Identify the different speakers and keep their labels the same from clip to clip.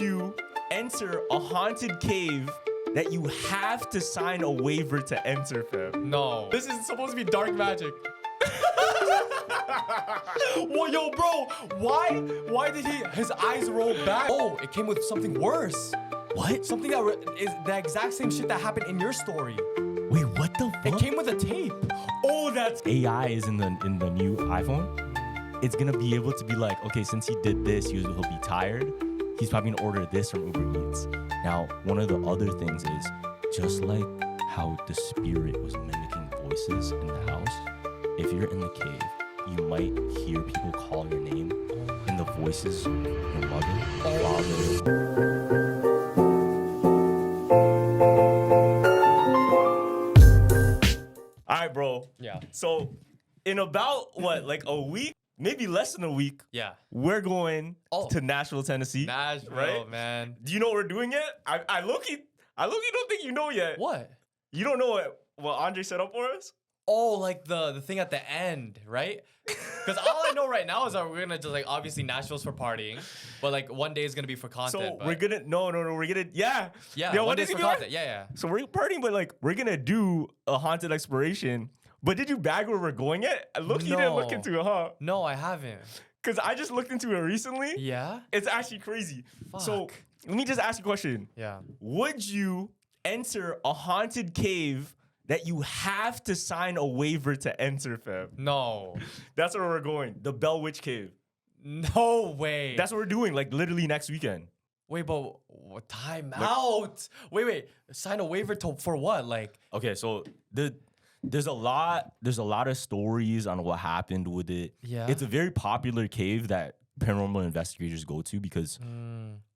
Speaker 1: you enter a haunted cave that you have to sign a waiver to enter, fam?
Speaker 2: No. This is supposed to be dark magic. Well, yo, bro, why did his eyes roll back? Oh, it came with something worse.
Speaker 1: What?
Speaker 2: Something that is the exact same shit that happened in your story.
Speaker 1: Wait, what the fuck?
Speaker 2: It came with a tape. Oh, that's
Speaker 1: AI is in the new iPhone. It's gonna be able to be like, okay, since he did this, he'll be tired. He's probably gonna order this from Uber Eats. Now, one of the other things is just like how the spirit was mimicking voices in the house. If you're in the cave, you might hear people call your name in the voices of your mother, father. All right, bro.
Speaker 2: Yeah.
Speaker 1: So, in about like a week, maybe less than a week,
Speaker 2: Yeah.
Speaker 1: we're going to Nashville, Tennessee.
Speaker 2: Nashville,
Speaker 1: right?
Speaker 2: man.
Speaker 1: Do you know what we're doing yet? I low-key don't think you know yet.
Speaker 2: What?
Speaker 1: You don't know what Andre set up for us?
Speaker 2: Oh, like the thing at the end, right? Because all I know right now is that we're gonna just like obviously Nashville's for partying, but like one day is gonna be for content.
Speaker 1: So we're gonna we're gonna
Speaker 2: yeah, one day's for content. Yeah.
Speaker 1: So we're partying, but like we're gonna do a haunted exploration. But did you bag where we're going yet? You didn't look into it, huh?
Speaker 2: No, I haven't.
Speaker 1: Because I just looked into it recently.
Speaker 2: Yeah?
Speaker 1: It's actually crazy.
Speaker 2: Fuck.
Speaker 1: So let me just ask you a question.
Speaker 2: Yeah.
Speaker 1: Would you enter a haunted cave that you have to sign a waiver to enter, fam?
Speaker 2: No.
Speaker 1: That's where we're going. The Bell Witch Cave.
Speaker 2: No way.
Speaker 1: That's what we're doing, like literally next weekend.
Speaker 2: Wait, but time out. Wait. Sign a waiver for what? Like,
Speaker 1: Okay, so there's a lot of stories on what happened with it.
Speaker 2: Yeah.
Speaker 1: It's a very popular cave that paranormal investigators go to because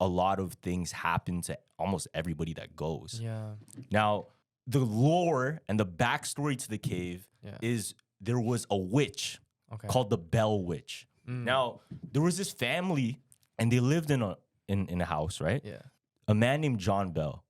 Speaker 1: a lot of things happen to almost everybody that goes.
Speaker 2: yeah.
Speaker 1: Now, the lore and the backstory to the cave is there was a witch called the Bell Witch. Now, there was this family and they lived in a house, right?
Speaker 2: Yeah.
Speaker 1: A man named John Bell,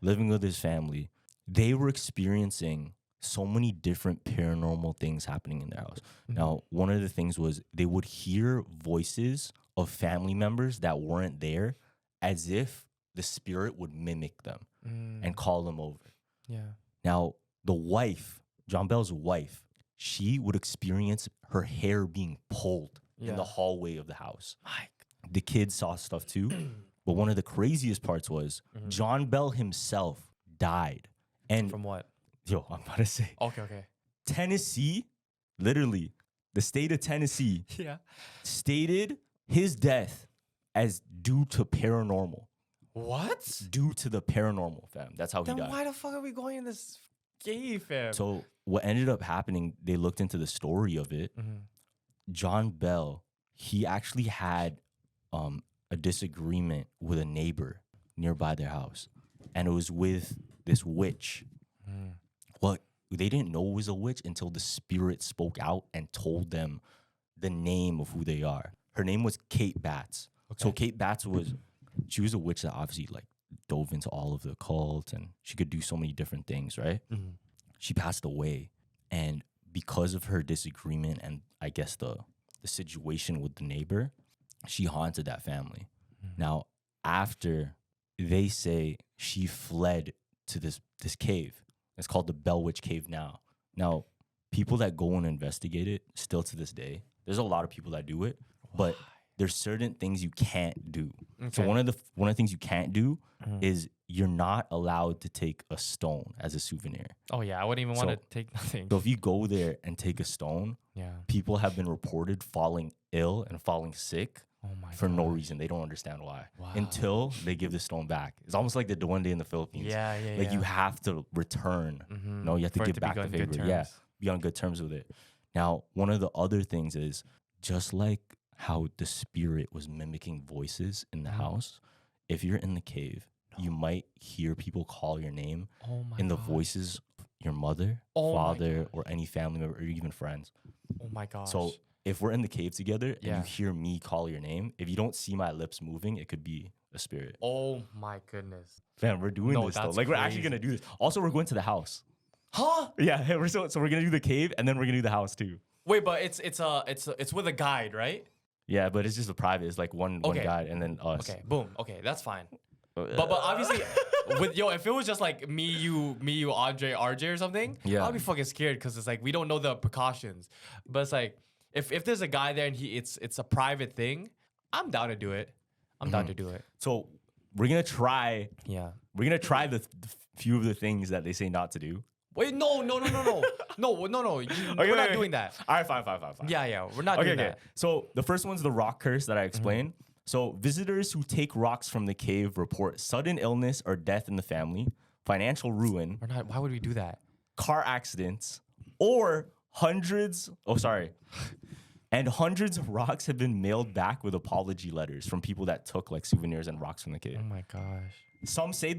Speaker 1: living with his family. They were experiencing so many different paranormal things happening in their house. Now, one of the things was they would hear voices of family members that weren't there as if the spirit would mimic them and call them over.
Speaker 2: Yeah.
Speaker 1: Now, the wife, John Bell's wife, she would experience her hair being pulled in the hallway of the house. The kids saw stuff too. But one of the craziest parts was John Bell himself died. And
Speaker 2: From what?
Speaker 1: yo, I'm about to say,
Speaker 2: Okay.
Speaker 1: Tennessee, literally, the state of Tennessee
Speaker 2: Yeah.
Speaker 1: stated his death as due to paranormal.
Speaker 2: What?
Speaker 1: Due to the paranormal, fam. That's how he
Speaker 2: Then
Speaker 1: died.
Speaker 2: why the fuck are we going in this cave, fam?
Speaker 1: So what ended up happening, they looked into the story of it. John Bell, he actually had a disagreement with a neighbor nearby their house. And it was with this witch. Well, they didn't know it was a witch until the spirit spoke out and told them the name of who they are. Her name was Kate Batts. So Kate Batts she was a witch that obviously like dove into all of the occult and she could do so many different things, right? She passed away. And because of her disagreement and I guess the situation with the neighbor, she haunted that family. Now, after they say she fled to this cave, it's called the Bell Witch Cave now. Now, people that go and investigate it, still to this day, there's a lot of people that do it, but there's certain things you can't do. So one of the things you can't do is you're not allowed to take a stone as a souvenir.
Speaker 2: Oh yeah, I wouldn't even want to take nothing.
Speaker 1: So if you go there and take a stone, people have been reported falling ill and falling sick for no reason. They don't understand why. Until they give the stone back. It's almost like the Duende in the Philippines. Like you have to return. No, you have to give back the favor. Yeah, be on good terms with it. Now, one of the other things is just like how the spirit was mimicking voices in the house. If you're in the cave, you might hear people call your name in the voices of your mother, father, or any family member, or even friends.
Speaker 2: Oh my gosh.
Speaker 1: So if we're in the cave together and you hear me call your name, if you don't see my lips moving, it could be a spirit.
Speaker 2: Oh my goodness.
Speaker 1: Fam, we're doing this though. Like we're actually gonna do this. Also, we're going to the house.
Speaker 2: Huh?
Speaker 1: Yeah, so we're gonna do the cave and then we're gonna do the house too.
Speaker 2: Wait, but it's with a guide, right?
Speaker 1: Yeah, but it's just a private. It's like one guy and then us.
Speaker 2: Okay, boom. Okay, that's fine. But obviously, if it was just like me, you, Andre, RJ or something,
Speaker 1: yeah,
Speaker 2: I'd be fucking scared because it's like we don't know the precautions. But it's like if there's a guy there and it's a private thing, I'm down to do it. I'm down to do it.
Speaker 1: So we're gonna try.
Speaker 2: Yeah,
Speaker 1: we're gonna try the few of the things that they say not to do.
Speaker 2: Wait, no. We're not doing that.
Speaker 1: All right, fine.
Speaker 2: Yeah, we're not doing that.
Speaker 1: So the first one's the rock curse that I explained. So visitors who take rocks from the cave report sudden illness or death in the family, financial ruin.
Speaker 2: We're not. Why would we do that?
Speaker 1: Car accidents, or hundreds of rocks have been mailed back with apology letters from people that took like souvenirs and rocks from the cave.
Speaker 2: Oh my gosh.
Speaker 1: Some say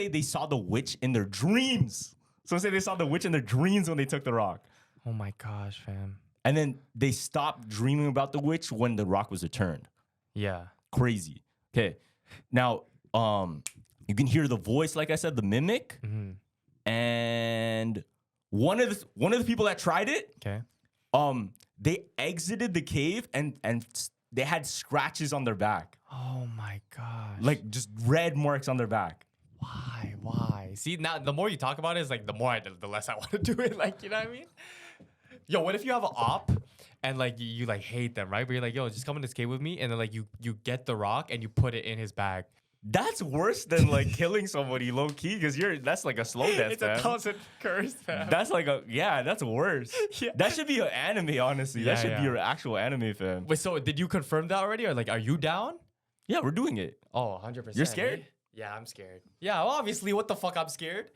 Speaker 1: they saw the witch in their dreams. Some say they saw the witch in their dreams when they took the rock.
Speaker 2: Oh my gosh, fam.
Speaker 1: And then they stopped dreaming about the witch when the rock was returned.
Speaker 2: Yeah.
Speaker 1: Crazy. Okay. Now, you can hear the voice, like I said, the mimic. And one of the people that tried it,
Speaker 2: okay,
Speaker 1: they exited the cave and they had scratches on their back.
Speaker 2: Oh my gosh.
Speaker 1: Like just red marks on their back.
Speaker 2: Why? See, now the more you talk about it, it's like the less I want to do it. Like, you know what I mean? Yo, what if you have an op and like you like hate them, right? But you're like, yo, just come in this cave with me, and then like you get the rock and you put it in his bag.
Speaker 1: That's worse than like killing somebody low key because that's like a slow death.
Speaker 2: It's a thousand curse, fam.
Speaker 1: That's like that's worse. Yeah. That should be an anime, honestly. That should be an actual anime, fam.
Speaker 2: Wait, so did you confirm that already, or like, are you down?
Speaker 1: Yeah, we're doing it.
Speaker 2: Oh, 100%.
Speaker 1: You're scared?
Speaker 2: Eh? Yeah, I'm scared. Yeah, well, obviously, what the fuck, I'm scared.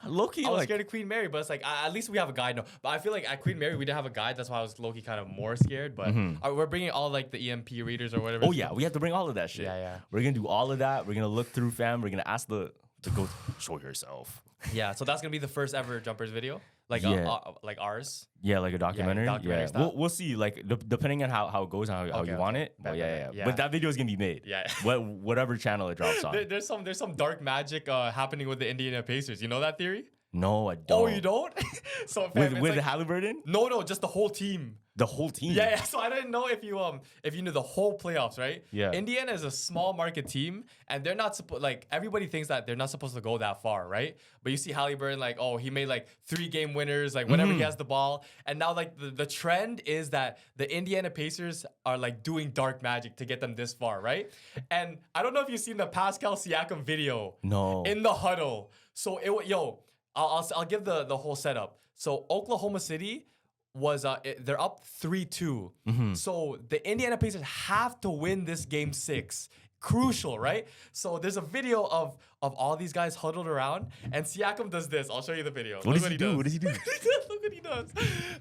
Speaker 1: Low-key,
Speaker 2: I was scared of Queen Mary, but it's like at least we have a guide. No, but I feel like at Queen Mary we didn't have a guide. That's why I was low-key kind of more scared. But we're bringing all like the EMP readers or whatever.
Speaker 1: Oh yeah, we have to bring all of that shit.
Speaker 2: Yeah.
Speaker 1: We're gonna do all of that. We're gonna look through, fam. We're gonna ask to go show yourself.
Speaker 2: Yeah, so that's gonna be the first ever Jumpers video, like like ours.
Speaker 1: Yeah, like a documentary. Yeah,
Speaker 2: style.
Speaker 1: We'll see. Like depending on how it goes and how you want it. But yeah. But that video is gonna be made.
Speaker 2: Yeah.
Speaker 1: Whatever channel it drops on.
Speaker 2: There's some dark magic happening with the Indiana Pacers. You know that theory?
Speaker 1: No, I don't.
Speaker 2: Oh, you don't? So
Speaker 1: with like, Halliburton?
Speaker 2: No, just the whole team.
Speaker 1: The whole team.
Speaker 2: Yeah. So I didn't know if you knew the whole playoffs, right?
Speaker 1: Yeah.
Speaker 2: Indiana is a small market team, and they're not supposed like everybody thinks that they're not supposed to go that far, right? But you see Halliburton, like, oh, he made like 3 game winners, like whenever he has the ball, and now like the trend is that the Indiana Pacers are like doing dark magic to get them this far, right? And I don't know if you've seen the Pascal Siakam video.
Speaker 1: No.
Speaker 2: In the huddle. So I'll give the whole setup. So Oklahoma City was they're up 3-2. So the Indiana Pacers have to win this game 6. Crucial, right? So there's a video of all these guys huddled around, and Siakam does this. I'll show you the video.
Speaker 1: What does he do? What does he do?
Speaker 2: Look what he does.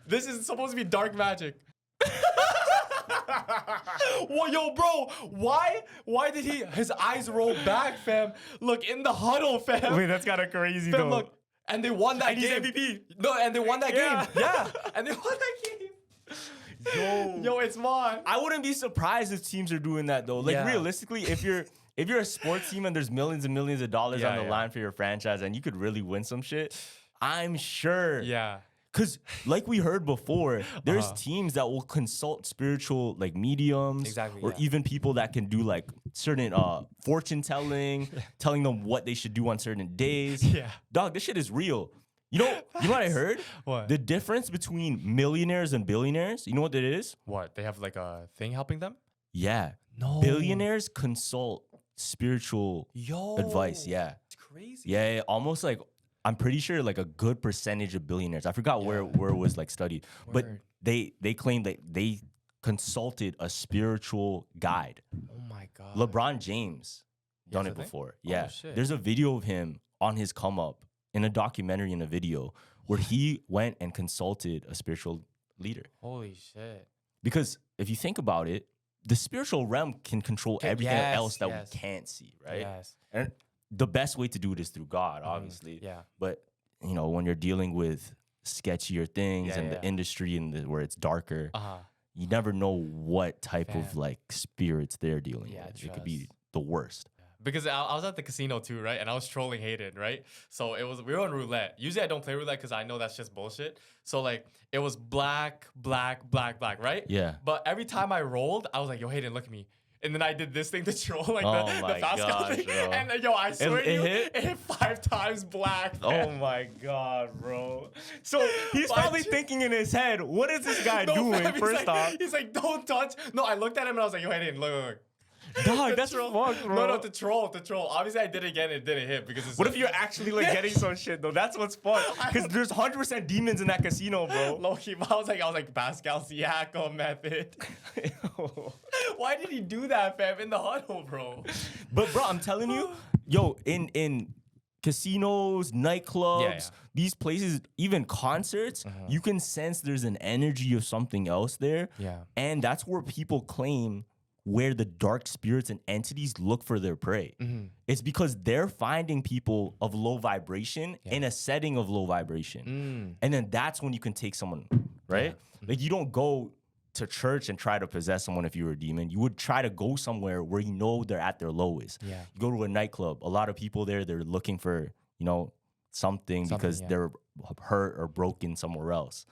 Speaker 2: This is supposed to be dark magic. Well, yo, bro, why did his eyes roll back, fam? Look, in the huddle, fam.
Speaker 1: Wait, that's kind of crazy,
Speaker 2: fam,
Speaker 1: though.
Speaker 2: Look, and they won that game.
Speaker 1: He's MVP.
Speaker 2: No, and they won that game. Yeah, and they won that game. Yo, it's mine.
Speaker 1: I wouldn't be surprised if teams are doing that though. Like realistically, if you're a sports team and there's millions and millions of dollars on the line for your franchise and you could really win some shit, I'm sure.
Speaker 2: Yeah.
Speaker 1: Because like we heard before, there's teams that will consult spiritual like mediums or even people that can do like certain fortune telling, telling them what they should do on certain days.
Speaker 2: Yeah.
Speaker 1: Dog, this shit is real. You know what I heard?
Speaker 2: What?
Speaker 1: The difference between millionaires and billionaires, you know what it is?
Speaker 2: What? They have like a thing helping them?
Speaker 1: Yeah.
Speaker 2: No.
Speaker 1: Billionaires consult spiritual advice. Yeah.
Speaker 2: It's crazy.
Speaker 1: Yeah, almost like I'm pretty sure like a good percentage of billionaires. I forgot where it was like studied, but they claim that they consulted a spiritual guide.
Speaker 2: Oh my god.
Speaker 1: LeBron James done it before. Yeah. There's a video of him on his come up in a documentary in a video where he went and consulted a spiritual leader.
Speaker 2: Holy shit.
Speaker 1: Because if you think about it, the spiritual realm can control everything else that we can't see, right?
Speaker 2: Yes.
Speaker 1: And the best way to do it is through God, obviously.
Speaker 2: Yeah.
Speaker 1: But, you know, when you're dealing with sketchier things and the industry and where it's darker, you never know what type of like spirits they're dealing with. It could be the worst.
Speaker 2: because I was at the casino too, right? And I was trolling Hayden, right? So we were on roulette. Usually I don't play roulette because I know that's just bullshit. So like it was black, black, black, black, right?
Speaker 1: Yeah.
Speaker 2: But every time I rolled, I was like, yo, Hayden, look at me. And then I did this thing to troll, like
Speaker 1: Oh
Speaker 2: the
Speaker 1: my
Speaker 2: fast
Speaker 1: gosh,
Speaker 2: thing.
Speaker 1: bro.
Speaker 2: And yo, I swear
Speaker 1: It
Speaker 2: to you,
Speaker 1: hit?
Speaker 2: it hit 5 times black.
Speaker 1: Oh
Speaker 2: man.
Speaker 1: my god, bro. So he's
Speaker 2: My
Speaker 1: probably
Speaker 2: ch-
Speaker 1: thinking in his head, what is this guy
Speaker 2: No,
Speaker 1: doing?
Speaker 2: fam, he's
Speaker 1: First
Speaker 2: like,
Speaker 1: off,
Speaker 2: he's like, don't touch. No, I looked at him and I was like, yo, Hayden, look.
Speaker 1: dog, that's
Speaker 2: troll.
Speaker 1: fucked, bro.
Speaker 2: No, to troll. Obviously, I did it again. It didn't hit because it's
Speaker 1: What if you're actually like getting some shit though? That's what's fun. Because there's 100% demons in that casino, bro.
Speaker 2: low-key. I was like Pascal Siakam method. Why did he do that, fam? In the huddle, bro.
Speaker 1: But bro, I'm telling you, yo, in casinos, nightclubs,
Speaker 2: Yeah.
Speaker 1: these places, even concerts, you can sense there's an energy of something else there.
Speaker 2: Yeah.
Speaker 1: And that's where people claim where the dark spirits and entities look for their prey. It's because they're finding people of low vibration in a setting of low vibration. And then that's when you can take someone, right? Like you don't go to church and try to possess someone if you're a demon. You would try to go somewhere where you know they're at their lowest.
Speaker 2: Yeah.
Speaker 1: You go to a nightclub, a lot of people there, they're looking for, you know, something because they're hurt or broken somewhere else.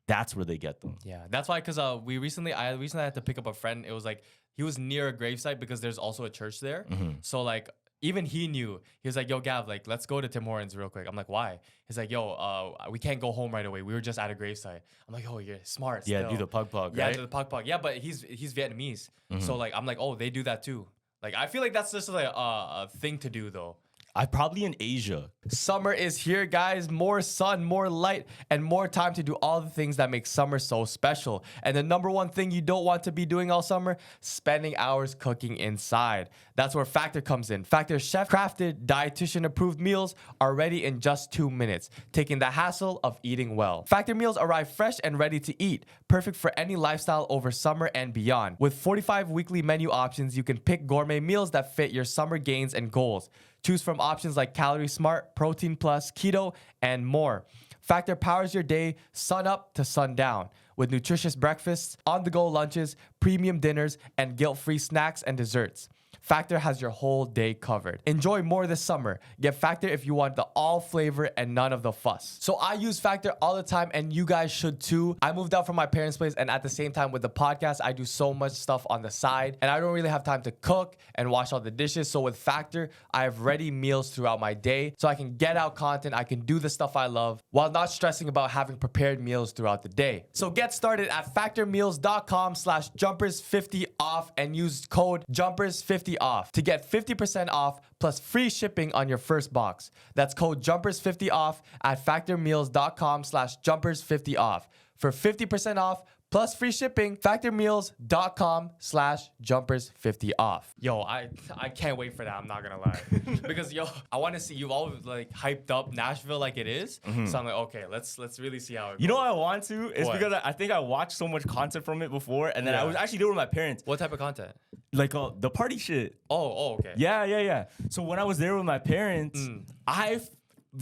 Speaker 1: That's where they get them.
Speaker 2: Yeah, that's why. Cause I recently had to pick up a friend. It was like he was near a gravesite because there's also a church there. So like even he knew. He was like, "Yo, Gav, like let's go to Tim Hortons real quick." I'm like, "Why?" He's like, "Yo, we can't go home right away. We were just at a gravesite." I'm like, "Oh, you're smart."
Speaker 1: Yeah,
Speaker 2: still.
Speaker 1: do the pug,
Speaker 2: Yeah,
Speaker 1: right?
Speaker 2: do the pug. Yeah, but he's Vietnamese. So like I'm like, "Oh, they do that too." Like I feel like that's just like a thing to do though.
Speaker 1: I probably in Asia.
Speaker 2: Summer is here, guys. More sun, more light, and more time to do all the things that make summer so special. And the number one thing you don't want to be doing all summer, spending hours cooking inside. That's where Factor comes in. Factor's chef-crafted, dietitian-approved meals are ready in just 2 minutes, taking the hassle of eating well. Factor meals arrive fresh and ready to eat, perfect for any lifestyle over summer and beyond. With 45 weekly menu options, you can pick gourmet meals that fit your summer gains and goals. Choose from options like Calorie Smart, Protein Plus, Keto, and more. Factor powers your day sun up to sundown with nutritious breakfasts, on-the-go lunches, premium dinners, and guilt-free snacks and desserts. Factor has your whole day covered. Enjoy more this summer. Get Factor if you want the all flavor and none of the fuss. So I use Factor all the time and you guys should too. I moved out from my parents' place and at the same time with the podcast, I do so much stuff on the side and I don't really have time to cook and wash all the dishes. So with Factor, I have ready meals throughout my day so I can get out content, I can do the stuff I love while not stressing about having prepared meals throughout the day. So get started at factormeals.com/jumpers50off and use code jumpers50 off to get 50% off plus free shipping on your first box. That's code jumpers50 off at factormeals.com/jumpers50 off for 50% off plus free shipping. Factormeals.com/jumpers50 off. Yo, I can't wait for that. I'm not gonna lie because yo, I want to see you all like hyped up Nashville like it is. So I'm like, okay, let's really see how it goes.
Speaker 1: You know what I want to? It's
Speaker 2: What?
Speaker 1: because I think I watched so much content from it before, and then I
Speaker 2: Yeah.
Speaker 1: was actually there with my parents.
Speaker 2: What type of content?
Speaker 1: Like the party shit.
Speaker 2: Oh, okay.
Speaker 1: Yeah. So when I was there with my parents,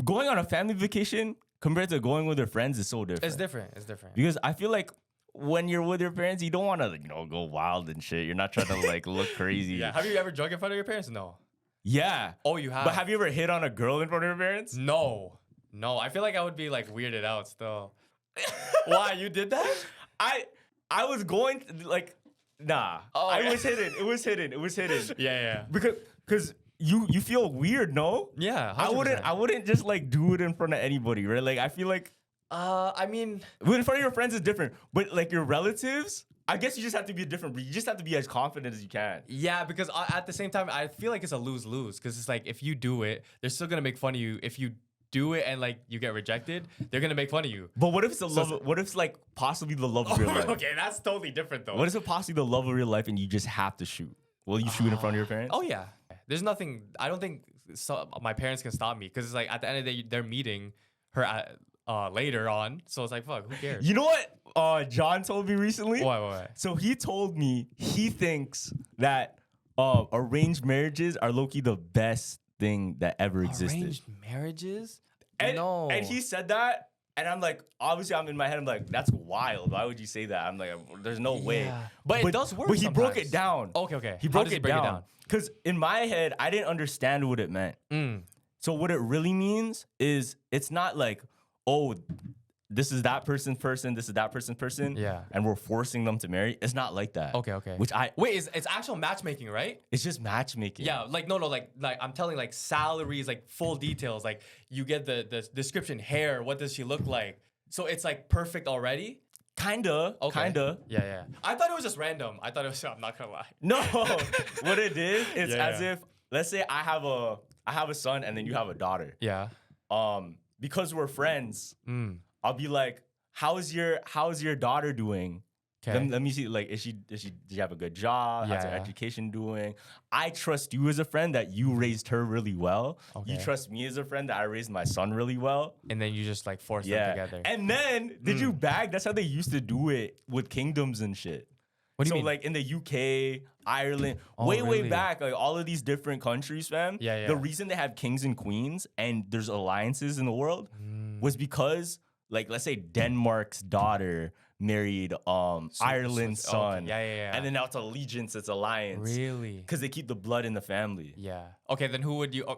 Speaker 1: going on a family vacation compared to going with their friends is so different.
Speaker 2: It's different.
Speaker 1: Because I feel like when you're with your parents, you don't want to, go wild and shit. You're not trying to like look crazy.
Speaker 2: Yeah. Have you ever drunk in front of your parents? No.
Speaker 1: Yeah.
Speaker 2: Oh, you have.
Speaker 1: But have you ever hit on a girl in front of your parents?
Speaker 2: No. I feel like I would be like weirded out still. Why you did that?
Speaker 1: I was going to, like, nah.
Speaker 2: Oh,
Speaker 1: I
Speaker 2: yeah.
Speaker 1: was hidden. It was hidden.
Speaker 2: Yeah.
Speaker 1: Because you feel weird, no?
Speaker 2: Yeah.
Speaker 1: 100%. I wouldn't just like do it in front of anybody, right? Like I feel like
Speaker 2: I mean,
Speaker 1: in front of your friends is different, but like your relatives, I guess you just have to be different. You just have to be as confident as you can.
Speaker 2: yeah, because at the same time, I feel like it's a lose-lose because it's like if you do it, they're still gonna make fun of you. If you do it and like you get rejected, they're gonna make fun of you.
Speaker 1: But what if it's what if it's like possibly the love of your life?
Speaker 2: Okay, that's totally different though.
Speaker 1: What if it's possibly the love of your life and you just have to shoot? Will you shoot in front of your parents?
Speaker 2: Oh yeah, there's nothing. I don't think my parents can stop me because it's like at the end of the day, they're meeting her later on. So it's like, fuck, who cares?
Speaker 1: You know what John told me recently?
Speaker 2: Why?
Speaker 1: So he told me he thinks that arranged marriages are low-key the best thing that ever existed.
Speaker 2: Arranged marriages?
Speaker 1: And,
Speaker 2: No.
Speaker 1: and he said that And I'm like, obviously, I'm in my head. I'm like, that's wild. Why would you say that? I'm like, there's no way.
Speaker 2: But it does work.
Speaker 1: But he broke
Speaker 2: sometimes.
Speaker 1: it down.
Speaker 2: Okay.
Speaker 1: He broke it down. Because in my head, I didn't understand what it meant. So what it really means is it's not like, oh, this is that person's person, this is that person's person.
Speaker 2: Yeah.
Speaker 1: And we're forcing them to marry. It's not like that.
Speaker 2: Okay. Wait, it's actual matchmaking, right?
Speaker 1: It's just matchmaking.
Speaker 2: Yeah, like no, like I'm telling like salaries, like full details. Like you get the description, hair, what does she look like? So it's like perfect already.
Speaker 1: Kinda.
Speaker 2: Yeah. I thought it was just random. I'm not gonna lie.
Speaker 1: No, what it is, it's as if, let's say I have a son and then you have a daughter.
Speaker 2: Yeah.
Speaker 1: Because we're friends, I'll be like, how's your daughter doing? Let me see, like, does she have a good job? How's her education doing? I trust you as a friend that you raised her really well. You trust me as a friend that I raised my son really well.
Speaker 2: And then you just like force them together.
Speaker 1: And then, did you bag? That's how they used to do it with kingdoms and shit.
Speaker 2: What do you mean?
Speaker 1: So like in the UK, Ireland, way back, like all of these different countries, fam.
Speaker 2: Yeah.
Speaker 1: The reason they have kings and queens and there's alliances in the world was because, like, let's say Denmark's daughter married Ireland's son.
Speaker 2: Okay. Yeah.
Speaker 1: And then now it's allegiance, it's alliance.
Speaker 2: Really?
Speaker 1: Because they keep the blood in the family.
Speaker 2: Yeah. Okay, then who would you? I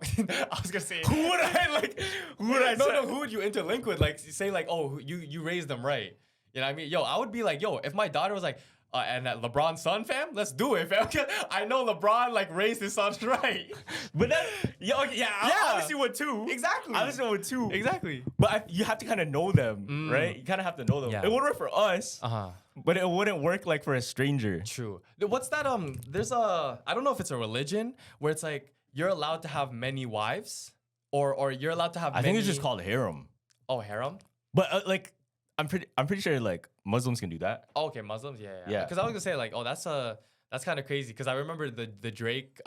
Speaker 2: was gonna say.
Speaker 1: Who would I?
Speaker 2: No. Who would you interlink with? Like, say like, oh, you raised them right. You know what I mean? Yo, I would be like, yo, if my daughter was like, and that LeBron's son, fam, let's do it, fam. I know LeBron like raised his sons right.
Speaker 1: But then, I obviously would too.
Speaker 2: Exactly.
Speaker 1: Obviously would too.
Speaker 2: Exactly.
Speaker 1: But you have to kind of know them, right? You kind of have to know them.
Speaker 2: Yeah.
Speaker 1: It would work for us, but it wouldn't work like for a stranger.
Speaker 2: True. What's that? There's I don't know if it's a religion where it's like you're allowed to have many wives, or you're allowed to have.
Speaker 1: I think it's just called harem.
Speaker 2: Oh, harem.
Speaker 1: But like, I'm pretty sure like Muslims can do that.
Speaker 2: Oh, okay, Muslims, yeah.
Speaker 1: Yeah.
Speaker 2: Because I was gonna say like, oh, that's kind of crazy. Because I remember the Drake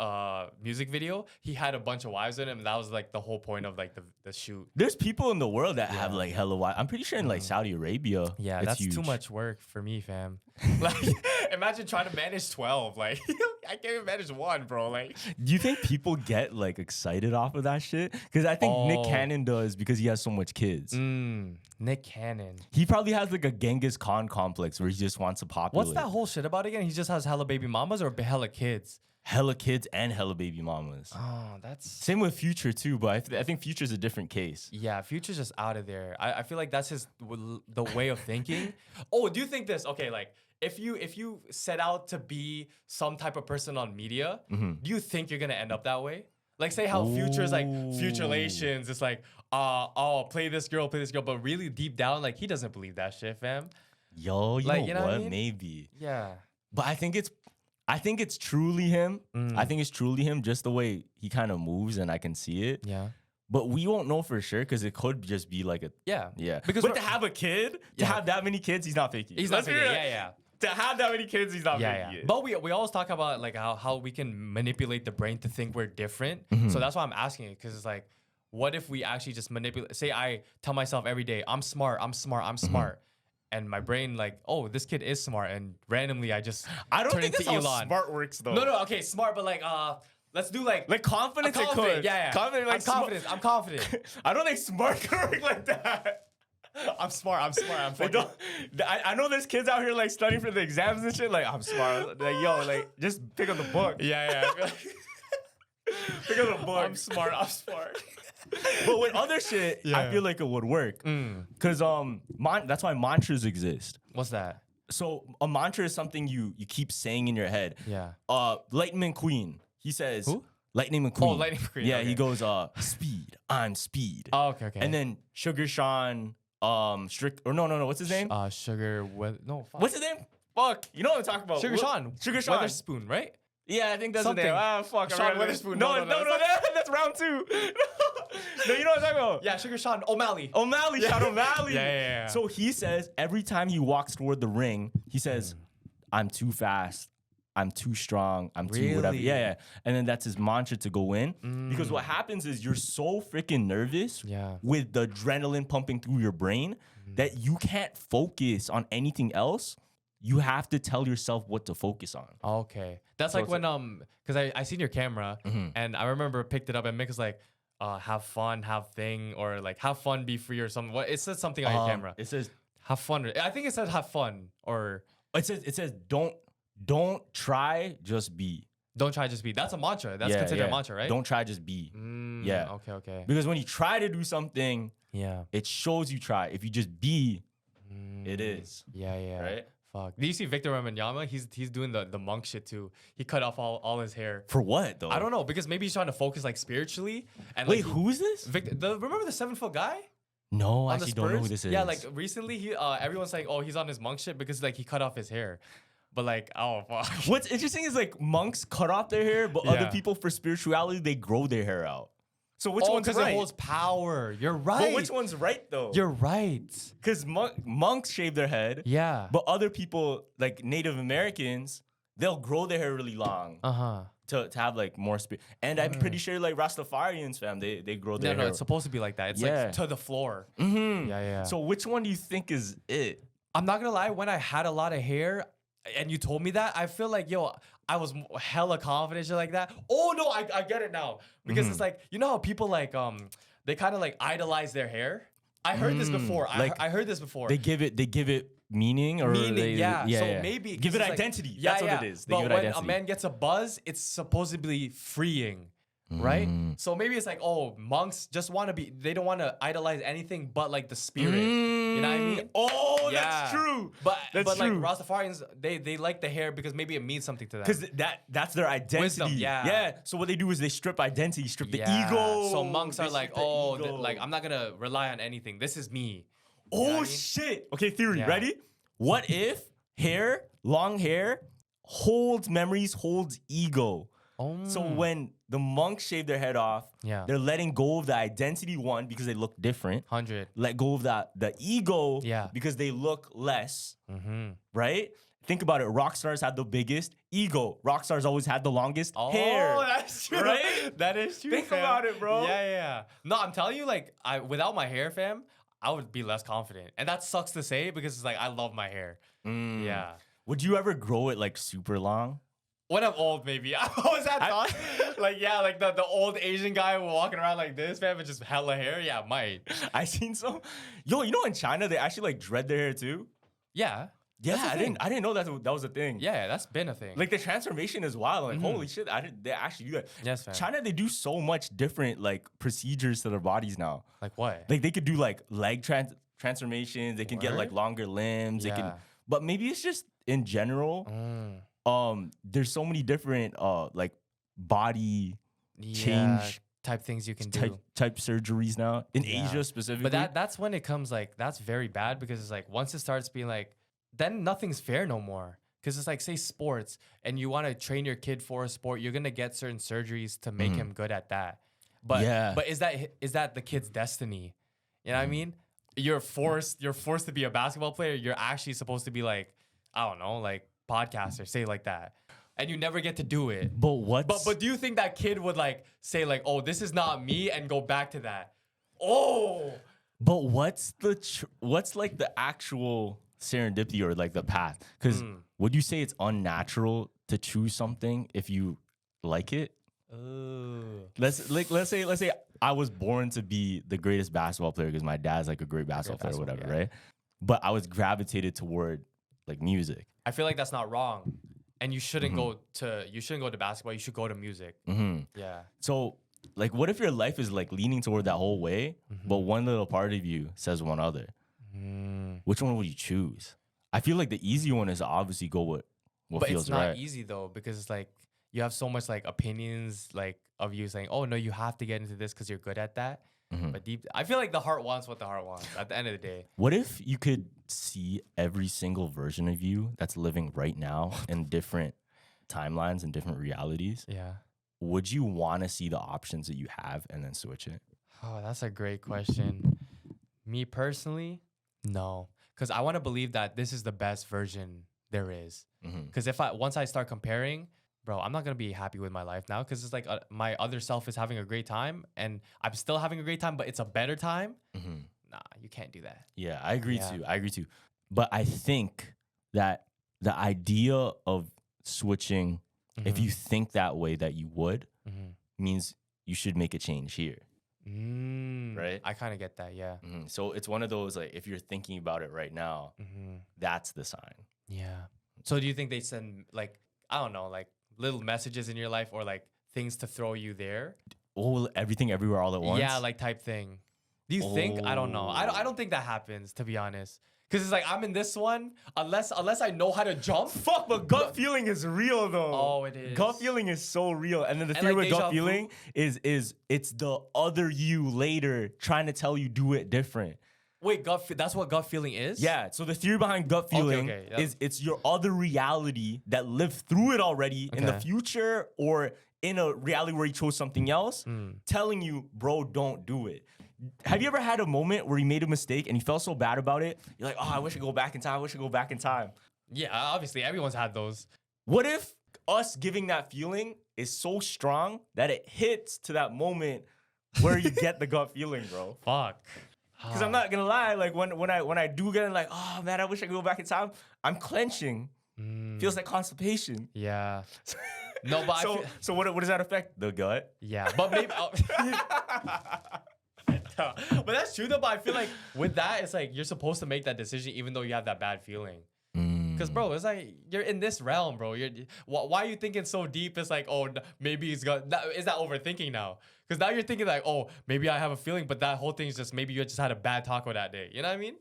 Speaker 2: music video. He had a bunch of wives in him, and that was like the whole point of like the shoot.
Speaker 1: There's people in the world that have like hella wives. I'm pretty sure in like Saudi Arabia.
Speaker 2: Yeah, that's
Speaker 1: huge.
Speaker 2: too much work for me, fam. Like, imagine trying to manage 12. Like, I can't even manage one, bro. Like,
Speaker 1: do you think people get like excited off of that shit? Because I think Nick Cannon does because he has so much kids.
Speaker 2: Nick Cannon.
Speaker 1: He probably has like a Genghis Khan complex where he just wants to populate.
Speaker 2: What's that whole shit about again? He just has hella baby mamas or hella kids?
Speaker 1: Hella kids and hella baby mamas.
Speaker 2: Oh, that's...
Speaker 1: Same with Future too, but I think Future's a different case.
Speaker 2: Yeah, Future's just out of there. I feel like that's the way of thinking. Oh, do you think this? Okay, like, if you set out to be some type of person on media, do you think you're gonna end up that way? Like, say how Future's like Futurations. It's like, play this girl, but really deep down, like, he doesn't believe that shit, fam.
Speaker 1: Yo, you know what? I mean? Maybe.
Speaker 2: Yeah.
Speaker 1: But I think it's truly him. I think it's truly him, just the way he kind of moves, and I can see it.
Speaker 2: Yeah.
Speaker 1: But we won't know for sure because it could just be like a
Speaker 2: yeah.
Speaker 1: Because to have a kid, to have that many kids, he's not faking.
Speaker 2: He's not faking. Yeah.
Speaker 1: To have that many kids, he's not faking it.
Speaker 2: But we always talk about like how we can manipulate the brain to think we're different. So that's why I'm asking it, because it's like, what if we actually just manipulate? Say I tell myself every day, I'm smart. And my brain like, oh, this kid is smart, and randomly I don't turn
Speaker 1: think
Speaker 2: into
Speaker 1: that's
Speaker 2: Elon.
Speaker 1: How smart works though.
Speaker 2: No, okay, smart, but like let's do like
Speaker 1: confidence.
Speaker 2: I'm confident. Yeah.
Speaker 1: Confident, like
Speaker 2: I'm confident.
Speaker 1: I don't think smart can work like that.
Speaker 2: I'm smart.
Speaker 1: I know there's kids out here like studying for the exams and shit. Like, I'm smart. Like, yo, like, just pick up the book.
Speaker 2: Yeah.
Speaker 1: Pick up the book.
Speaker 2: I'm smart.
Speaker 1: But with other shit, I feel like it would work. Cause that's why mantras exist.
Speaker 2: What's that?
Speaker 1: So a mantra is something you keep saying in your head.
Speaker 2: Yeah.
Speaker 1: Lightning McQueen. He says.
Speaker 2: Who?
Speaker 1: Lightning McQueen.
Speaker 2: Oh, Lightning McQueen.
Speaker 1: Yeah,
Speaker 2: okay.
Speaker 1: He goes, speed. I'm speed.
Speaker 2: Oh, okay.
Speaker 1: And then Sugar Sean, Strict or no, what's his name?
Speaker 2: Sugar. Fuck.
Speaker 1: What's his name? Fuck. You know what I'm talking about?
Speaker 2: Sugar Sean.
Speaker 1: Weatherspoon,
Speaker 2: right?
Speaker 1: Yeah, I think that's
Speaker 2: something.
Speaker 1: The name. Fuck.
Speaker 2: Sean Weatherspoon.
Speaker 1: No, that's round 2. No, you know what I'm talking about?
Speaker 2: Yeah, Sugar Sean O'Malley.
Speaker 1: Sean O'Malley.
Speaker 2: Yeah.
Speaker 1: So he says every time he walks toward the ring, he says, "I'm too fast. I'm too strong. I'm too whatever." Yeah. And then that's his mantra to go in. Because what happens is you're so freaking nervous with the adrenaline pumping through your brain that you can't focus on anything else. You have to tell yourself what to focus on.
Speaker 2: Okay. That's so like when, because I seen your camera and I remember picked it up and Mick was like, have fun, have thing, or like have fun, be free, or something. What it says something on your camera.
Speaker 1: It says
Speaker 2: Have fun. I think it said have fun, or
Speaker 1: it says don't try, just be.
Speaker 2: don't try, just be. That's a mantra. That's considered a mantra, right?
Speaker 1: Don't try, just be. Yeah.
Speaker 2: Okay.
Speaker 1: Because when you try to do something,
Speaker 2: Yeah.
Speaker 1: it shows you try. If you just be, it is.
Speaker 2: Yeah.
Speaker 1: Right?
Speaker 2: Fuck. Do you see Victor Wembanyama? He's doing the monk shit too. He cut off all his hair.
Speaker 1: For what though?
Speaker 2: I don't know, because maybe he's trying to focus like spiritually. And
Speaker 1: Wait,
Speaker 2: like,
Speaker 1: who is this?
Speaker 2: remember the 7-foot guy?
Speaker 1: No, I
Speaker 2: On the
Speaker 1: actually don't know who
Speaker 2: Spurs?
Speaker 1: this is.
Speaker 2: Yeah, like recently he everyone's saying, oh, he's on his monk shit because like he cut off his hair. But like, oh fuck.
Speaker 1: What's interesting is like monks cut off their hair, but other
Speaker 2: Yeah.
Speaker 1: people for spirituality they grow their hair out. So which one's
Speaker 2: because
Speaker 1: right?
Speaker 2: it holds power. You're right.
Speaker 1: But which one's right though?
Speaker 2: You're right.
Speaker 1: Because monks shave their head,
Speaker 2: Yeah.
Speaker 1: but other people like Native Americans, they'll grow their hair really long to have like more spirit. And I'm pretty sure like Rastafarians, fam, they grow their
Speaker 2: No,
Speaker 1: hair.
Speaker 2: it's supposed to be like that. It's
Speaker 1: Yeah.
Speaker 2: like to the floor.
Speaker 1: Mm-hmm.
Speaker 2: Yeah.
Speaker 1: So which one do you think is it?
Speaker 2: I'm not gonna lie, when I had a lot of hair and you told me that, I feel like, yo, I was hella confident, shit like that. Oh no, I get it now. Because it's like, you know how people like they kind of like idolize their hair? I heard this before. I heard this before.
Speaker 1: They give it meaning or
Speaker 2: Yeah. So maybe
Speaker 1: give it
Speaker 2: it's like-
Speaker 1: identity. That's what it is. They
Speaker 2: but
Speaker 1: give it
Speaker 2: when
Speaker 1: identity.
Speaker 2: a man gets a buzz, it's supposedly freeing. Right? So maybe it's like, oh, monks just want to be, they don't want to idolize anything but like the spirit. You know what I mean?
Speaker 1: Oh,
Speaker 2: Yeah.
Speaker 1: that's true.
Speaker 2: But
Speaker 1: That's true.
Speaker 2: like Rastafarians, they like the hair because maybe it means something to them.
Speaker 1: Because that's their identity.
Speaker 2: Wisdom, yeah.
Speaker 1: So what they do is they strip identity, strip the
Speaker 2: Yeah.
Speaker 1: ego.
Speaker 2: So monks
Speaker 1: They
Speaker 2: are like,
Speaker 1: strip the
Speaker 2: oh,
Speaker 1: ego.
Speaker 2: like I'm not gonna rely on anything. This is me.
Speaker 1: Oh
Speaker 2: know what I mean?
Speaker 1: shit. Okay, theory.
Speaker 2: Yeah.
Speaker 1: Ready? What if long hair, holds memories, holds ego? So when the monks shave their head off,
Speaker 2: Yeah.
Speaker 1: they're letting go of the identity one because they look different.
Speaker 2: 100.
Speaker 1: Let go of the ego
Speaker 2: Yeah.
Speaker 1: because they look less.
Speaker 2: Mm-hmm.
Speaker 1: Right? Think about it. Rock stars had the biggest ego. Rock stars always had the longest hair.
Speaker 2: Oh, that's true.
Speaker 1: Right?
Speaker 2: That is true.
Speaker 1: Think
Speaker 2: fam.
Speaker 1: about it, bro.
Speaker 2: Yeah. No, I'm telling you, like, without my hair, fam, I would be less confident. And that sucks to say because it's like I love my hair. Yeah.
Speaker 1: Would you ever grow it like super long?
Speaker 2: When I'm old, maybe. I always had thought. Like, yeah, like the old Asian guy walking around like this, fam, with just hella hair. Yeah, might.
Speaker 1: I seen some. Yo, you know in China they actually like dread their hair too.
Speaker 2: Yeah.
Speaker 1: Yeah,
Speaker 2: That's a
Speaker 1: I
Speaker 2: thing.
Speaker 1: didn't know that was a thing.
Speaker 2: Yeah, that's been a thing.
Speaker 1: Like the transformation is wild. Like holy shit, they actually do that.
Speaker 2: Yes, fam.
Speaker 1: China they do so much different like procedures to their bodies now.
Speaker 2: Like what?
Speaker 1: Like they could do like leg transformations. They can get like
Speaker 2: Word?
Speaker 1: longer limbs. They can,
Speaker 2: Yeah.
Speaker 1: but maybe it's just in general. There's so many different like body change
Speaker 2: type things you can do.
Speaker 1: type surgeries now in
Speaker 2: Yeah.
Speaker 1: Asia specifically.
Speaker 2: But that's when it comes like that's very bad because it's like once it starts being like then nothing's fair no more. Because it's like say sports and you want to train your kid for a sport, you're gonna get certain surgeries to make him good at that. But
Speaker 1: Yeah.
Speaker 2: but is that the kid's destiny? You know what I mean? You're forced to be a basketball player. You're actually supposed to be like, I don't know, like podcaster, say like that. And you never get to do it.
Speaker 1: But what?
Speaker 2: But do you think that kid would like say like, oh, this is not me and go back to that? Oh.
Speaker 1: But what's like the actual serendipity or like the path? Because would you say it's unnatural to choose something if you like it? Let's say I was born to be the greatest basketball player because my dad's like a great basketball player or whatever, right? But I was gravitated toward like music.
Speaker 2: I feel like that's not wrong. And you shouldn't go to basketball, you should go to music. Yeah.
Speaker 1: So like what if your life is like leaning toward that whole way, but one little part of you says one other? Which one would you choose? I feel like the easy one is to obviously go with what
Speaker 2: But
Speaker 1: feels
Speaker 2: it's not
Speaker 1: right.
Speaker 2: easy though, because it's like you have so much like opinions like of you saying, oh no, you have to get into this because you're good at that. But I feel like the heart wants what the heart wants at the end of the day.
Speaker 1: What if you could see every single version of you that's living right now in different timelines and different realities?
Speaker 2: Yeah.
Speaker 1: Would you want to see the options that you have and then switch it?
Speaker 2: Oh, that's a great question. Me personally, no. Because I want to believe that this is the best version there is. Because once I start comparing, bro, I'm not going to be happy with my life now because it's like my other self is having a great time and I'm still having a great time, but it's a better time. Nah, you can't do that.
Speaker 1: Yeah, I agree too. But I think that the idea of switching, if you think that way that you would, means you should make a change here. Right?
Speaker 2: I kind of get that. Yeah.
Speaker 1: So it's one of those, like, if you're thinking about it right now, that's the sign.
Speaker 2: Yeah. So do you think they send, like, I don't know, like little messages in your life or like things to throw you there?
Speaker 1: Oh, everything everywhere all at once?
Speaker 2: Yeah, like type thing. Do you think? I don't know. I don't think that happens, to be honest. Because it's like, I'm in this one, unless I know how to jump.
Speaker 1: Fuck, but gut feeling is real though.
Speaker 2: Oh, it is.
Speaker 1: Gut feeling is so real. And then the
Speaker 2: And
Speaker 1: thing
Speaker 2: like
Speaker 1: with gut
Speaker 2: deja
Speaker 1: feeling is it's the other you later trying to tell you do it different.
Speaker 2: Wait, that's what gut feeling is?
Speaker 1: Yeah, so the theory behind gut feeling is it's your other reality that lived through it already in the future or in a reality where you chose something else, telling you, bro, don't do it. Have you ever had a moment where you made a mistake and you felt so bad about it? You're like, oh, I wish I could go back in time. I wish I could go back in time.
Speaker 2: Yeah, obviously, everyone's had those.
Speaker 1: What if us giving that feeling is so strong that it hits to that moment where you get the gut feeling, bro?
Speaker 2: Fuck.
Speaker 1: Because I'm not gonna lie, like when I do get it, like, oh man, I wish I could go back in time. I'm clenching. Feels like constipation.
Speaker 2: Yeah. No, but
Speaker 1: so what does that affect? The gut.
Speaker 2: Yeah, but maybe. But that's true though. But I feel like with that, it's like you're supposed to make that decision even though you have that bad feeling. Because bro, it's like you're in this realm, bro. Why are you thinking so deep? It's like, oh, maybe it's got. Is that overthinking now? Because now you're thinking like, oh, maybe I have a feeling, but that whole thing is just maybe you just had a bad taco that day. You know what I mean?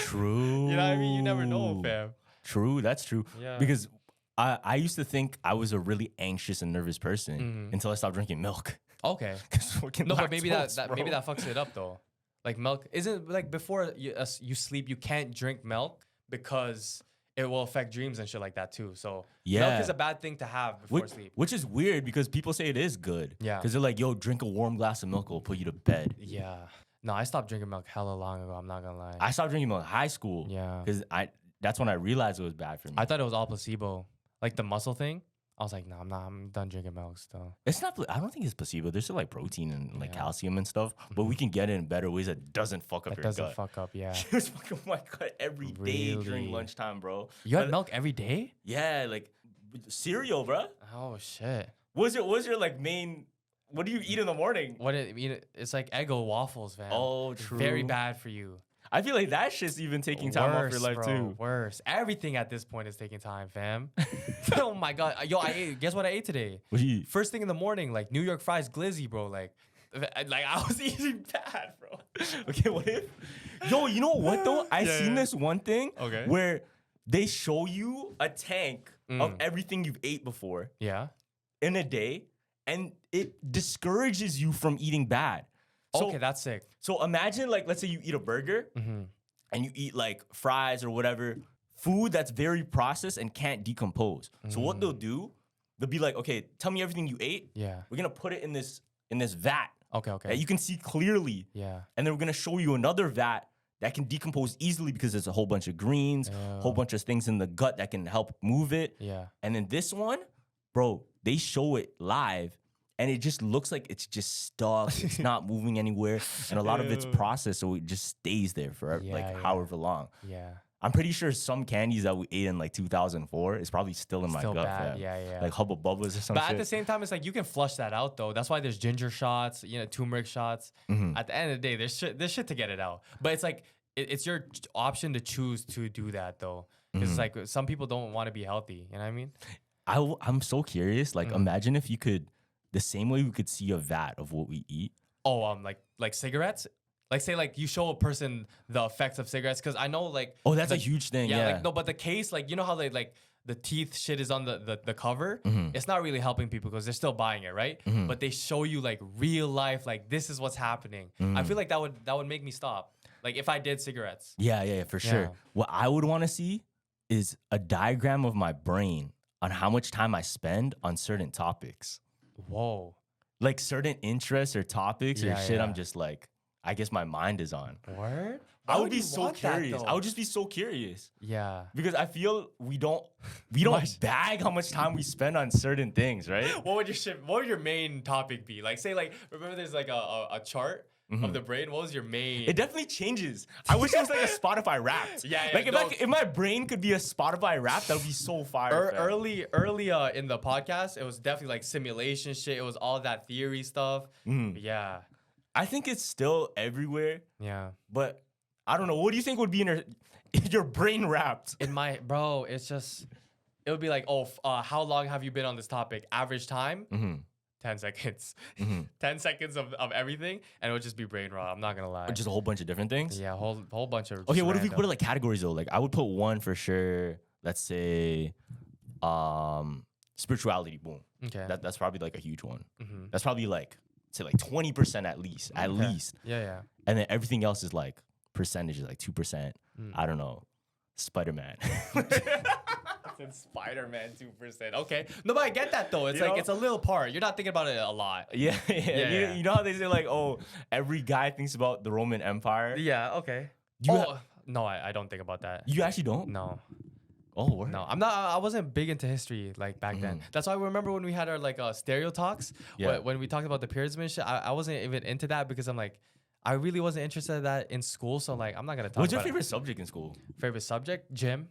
Speaker 1: True.
Speaker 2: You know what I mean? You never know, fam.
Speaker 1: True. That's true.
Speaker 2: Yeah.
Speaker 1: Because I used to think I was a really anxious and nervous person until I stopped drinking milk.
Speaker 2: Okay. No, but maybe that fucks it up though. Like milk isn't like before you sleep, you can't drink milk because it will affect dreams and shit like that too. So milk is a bad thing to have before sleep.
Speaker 1: Which is weird because people say it is good.
Speaker 2: Yeah.
Speaker 1: Because they're like, yo, drink a warm glass of milk, it'll put you to bed.
Speaker 2: Yeah. No, I stopped drinking milk hella long ago. I'm not gonna lie.
Speaker 1: I stopped drinking milk in high school.
Speaker 2: Yeah.
Speaker 1: Because that's when I realized it was bad for me.
Speaker 2: I thought it was all placebo. Like the muscle thing. I was like, no, I'm done drinking milk still.
Speaker 1: It's not. I don't think it's placebo. There's still like protein and like calcium and stuff, but we can get it in better ways that doesn't fuck up your gut.
Speaker 2: Doesn't fuck up, yeah.
Speaker 1: It was fucking my gut every day during lunchtime, bro.
Speaker 2: You had milk every day?
Speaker 1: Yeah, like cereal, bro.
Speaker 2: Oh shit.
Speaker 1: What's your like main? What do you eat in the morning?
Speaker 2: It's like Eggo waffles, man.
Speaker 1: Oh, true.
Speaker 2: Very bad for you.
Speaker 1: I feel like that shit's even taking time off your life
Speaker 2: bro,
Speaker 1: too.
Speaker 2: Worse. Everything at this point is taking time, fam. Oh my god. Yo, I ate. Guess what I ate today?
Speaker 1: What you eat?
Speaker 2: First thing in the morning, like New York fries glizzy, bro. Like I was eating bad, bro.
Speaker 1: Okay, what if? Yo, you know what though? I seen this one thing where they show you a tank of everything you've ate before.
Speaker 2: Yeah.
Speaker 1: In a day, and it discourages you from eating bad. So,
Speaker 2: okay, that's sick.
Speaker 1: So imagine, like, let's say you eat a burger and you eat like fries or whatever, food that's very processed and can't decompose. So what they'll do, they'll be like, okay, tell me everything you ate.
Speaker 2: Yeah.
Speaker 1: We're gonna put it in this vat.
Speaker 2: Okay.
Speaker 1: That you can see clearly.
Speaker 2: Yeah.
Speaker 1: And then we're gonna show you another vat that can decompose easily because there's a whole bunch of greens, a whole bunch of things in the gut that can help move it.
Speaker 2: Yeah.
Speaker 1: And then this one, bro, they show it live. And it just looks like it's just stuck. It's not moving anywhere. And a lot of it's processed, so it just stays there for however long.
Speaker 2: Yeah.
Speaker 1: I'm pretty sure some candies that we ate in like 2004 is probably still in my gut.
Speaker 2: Bad. Yeah.
Speaker 1: Like Hubba Bubbas or something.
Speaker 2: But at the same time, it's like you can flush that out though. That's why there's ginger shots, turmeric shots. At the end of the day, there's shit to get it out. But it's like it's your option to choose to do that though. Because it's like some people don't want to be healthy. You know what I mean?
Speaker 1: I'm so curious. Like, imagine if you could. The same way we could see a vat of what we eat.
Speaker 2: Oh, like cigarettes? Like say like you show a person the effects of cigarettes because I know like
Speaker 1: that's a huge thing. Yeah.
Speaker 2: Like no, but the case like you know how they like the teeth shit is on the cover. It's not really helping people because they're still buying it, right? But they show you like real life, like this is what's happening. I feel like that would make me stop. Like if I did cigarettes.
Speaker 1: Yeah, for sure. What I would want to see is a diagram of my brain on how much time I spend on certain topics.
Speaker 2: Whoa.
Speaker 1: Like certain interests or topics or shit I'm just like, I guess my mind is on.
Speaker 2: Word?
Speaker 1: I would be so curious. I would just be so curious.
Speaker 2: Yeah.
Speaker 1: Because I feel we don't bag how much time we spend on certain things, right?
Speaker 2: What would your main topic be? Like say like remember there's like a chart of the brain. What was your main?
Speaker 1: It definitely changes. I wish it was like a Spotify Wrapped. Like if my brain could be a Spotify Wrapped, that would be so fire.
Speaker 2: Early in the podcast, it was definitely like simulation shit. It was all that theory stuff. Yeah.
Speaker 1: I think it's still everywhere,
Speaker 2: Yeah.
Speaker 1: but I don't know. What do you think would be in your brain wrapped?
Speaker 2: In my bro, it's just it would be like, how long have you been on this topic? Average time, 10 seconds. 10 seconds of everything, and it would just be brain rot. I'm not gonna lie.
Speaker 1: Just a whole bunch of different things?
Speaker 2: Yeah, whole bunch of
Speaker 1: Okay, what if we
Speaker 2: random.
Speaker 1: put it like categories though? Like I would put one for sure. Let's say spirituality, boom.
Speaker 2: Okay.
Speaker 1: That's probably like a huge one. That's probably like say like 20% at least. At least.
Speaker 2: Yeah.
Speaker 1: And then everything else is like percentages, like 2%. I don't know. Spider-Man.
Speaker 2: Spider-Man 2%. Okay. No, but I get that though. It's
Speaker 1: You
Speaker 2: like
Speaker 1: know?
Speaker 2: it's a little part. You're not thinking about it a lot.
Speaker 1: Yeah.
Speaker 2: Yeah.
Speaker 1: You know how they say like, oh, every guy thinks about the Roman Empire?
Speaker 2: Yeah, okay.
Speaker 1: You
Speaker 2: No, I don't think about that.
Speaker 1: You actually don't?
Speaker 2: No.
Speaker 1: Oh, word.
Speaker 2: No, I'm not. I wasn't big into history like back then. That's why I remember when we had our like stereo talks.
Speaker 1: Yeah.
Speaker 2: When we talked about the pyramids and shit, I wasn't even into that because I'm like, I really wasn't interested in that in school. So like, I'm not gonna talk.
Speaker 1: What's your
Speaker 2: about
Speaker 1: favorite subject in school?
Speaker 2: favorite subject? Gym.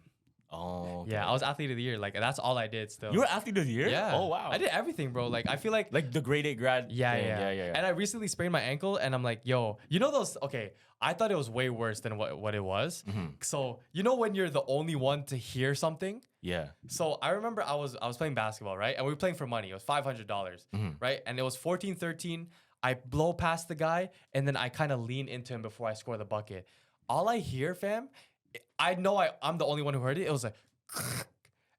Speaker 1: Oh, okay.
Speaker 2: Yeah, I was athlete of the year. Like that's all I did. Still.
Speaker 1: You were athlete of the year?
Speaker 2: Yeah.
Speaker 1: Oh, wow.
Speaker 2: I did everything, bro. Like I feel like.
Speaker 1: Like the grade 8 grad.
Speaker 2: Yeah.
Speaker 1: thing.
Speaker 2: And I recently sprained my ankle, and I'm like, yo, you know those? Okay, I thought it was way worse than what it was. So you know when you're the only one to hear something.
Speaker 1: Yeah.
Speaker 2: So I remember I was playing basketball, right? And we were playing for money. It was $500, right? And it was 14-13. I blow past the guy, and then I kind of lean into him before I score the bucket. All I hear, fam, I know I'm the only one who heard it. It was like,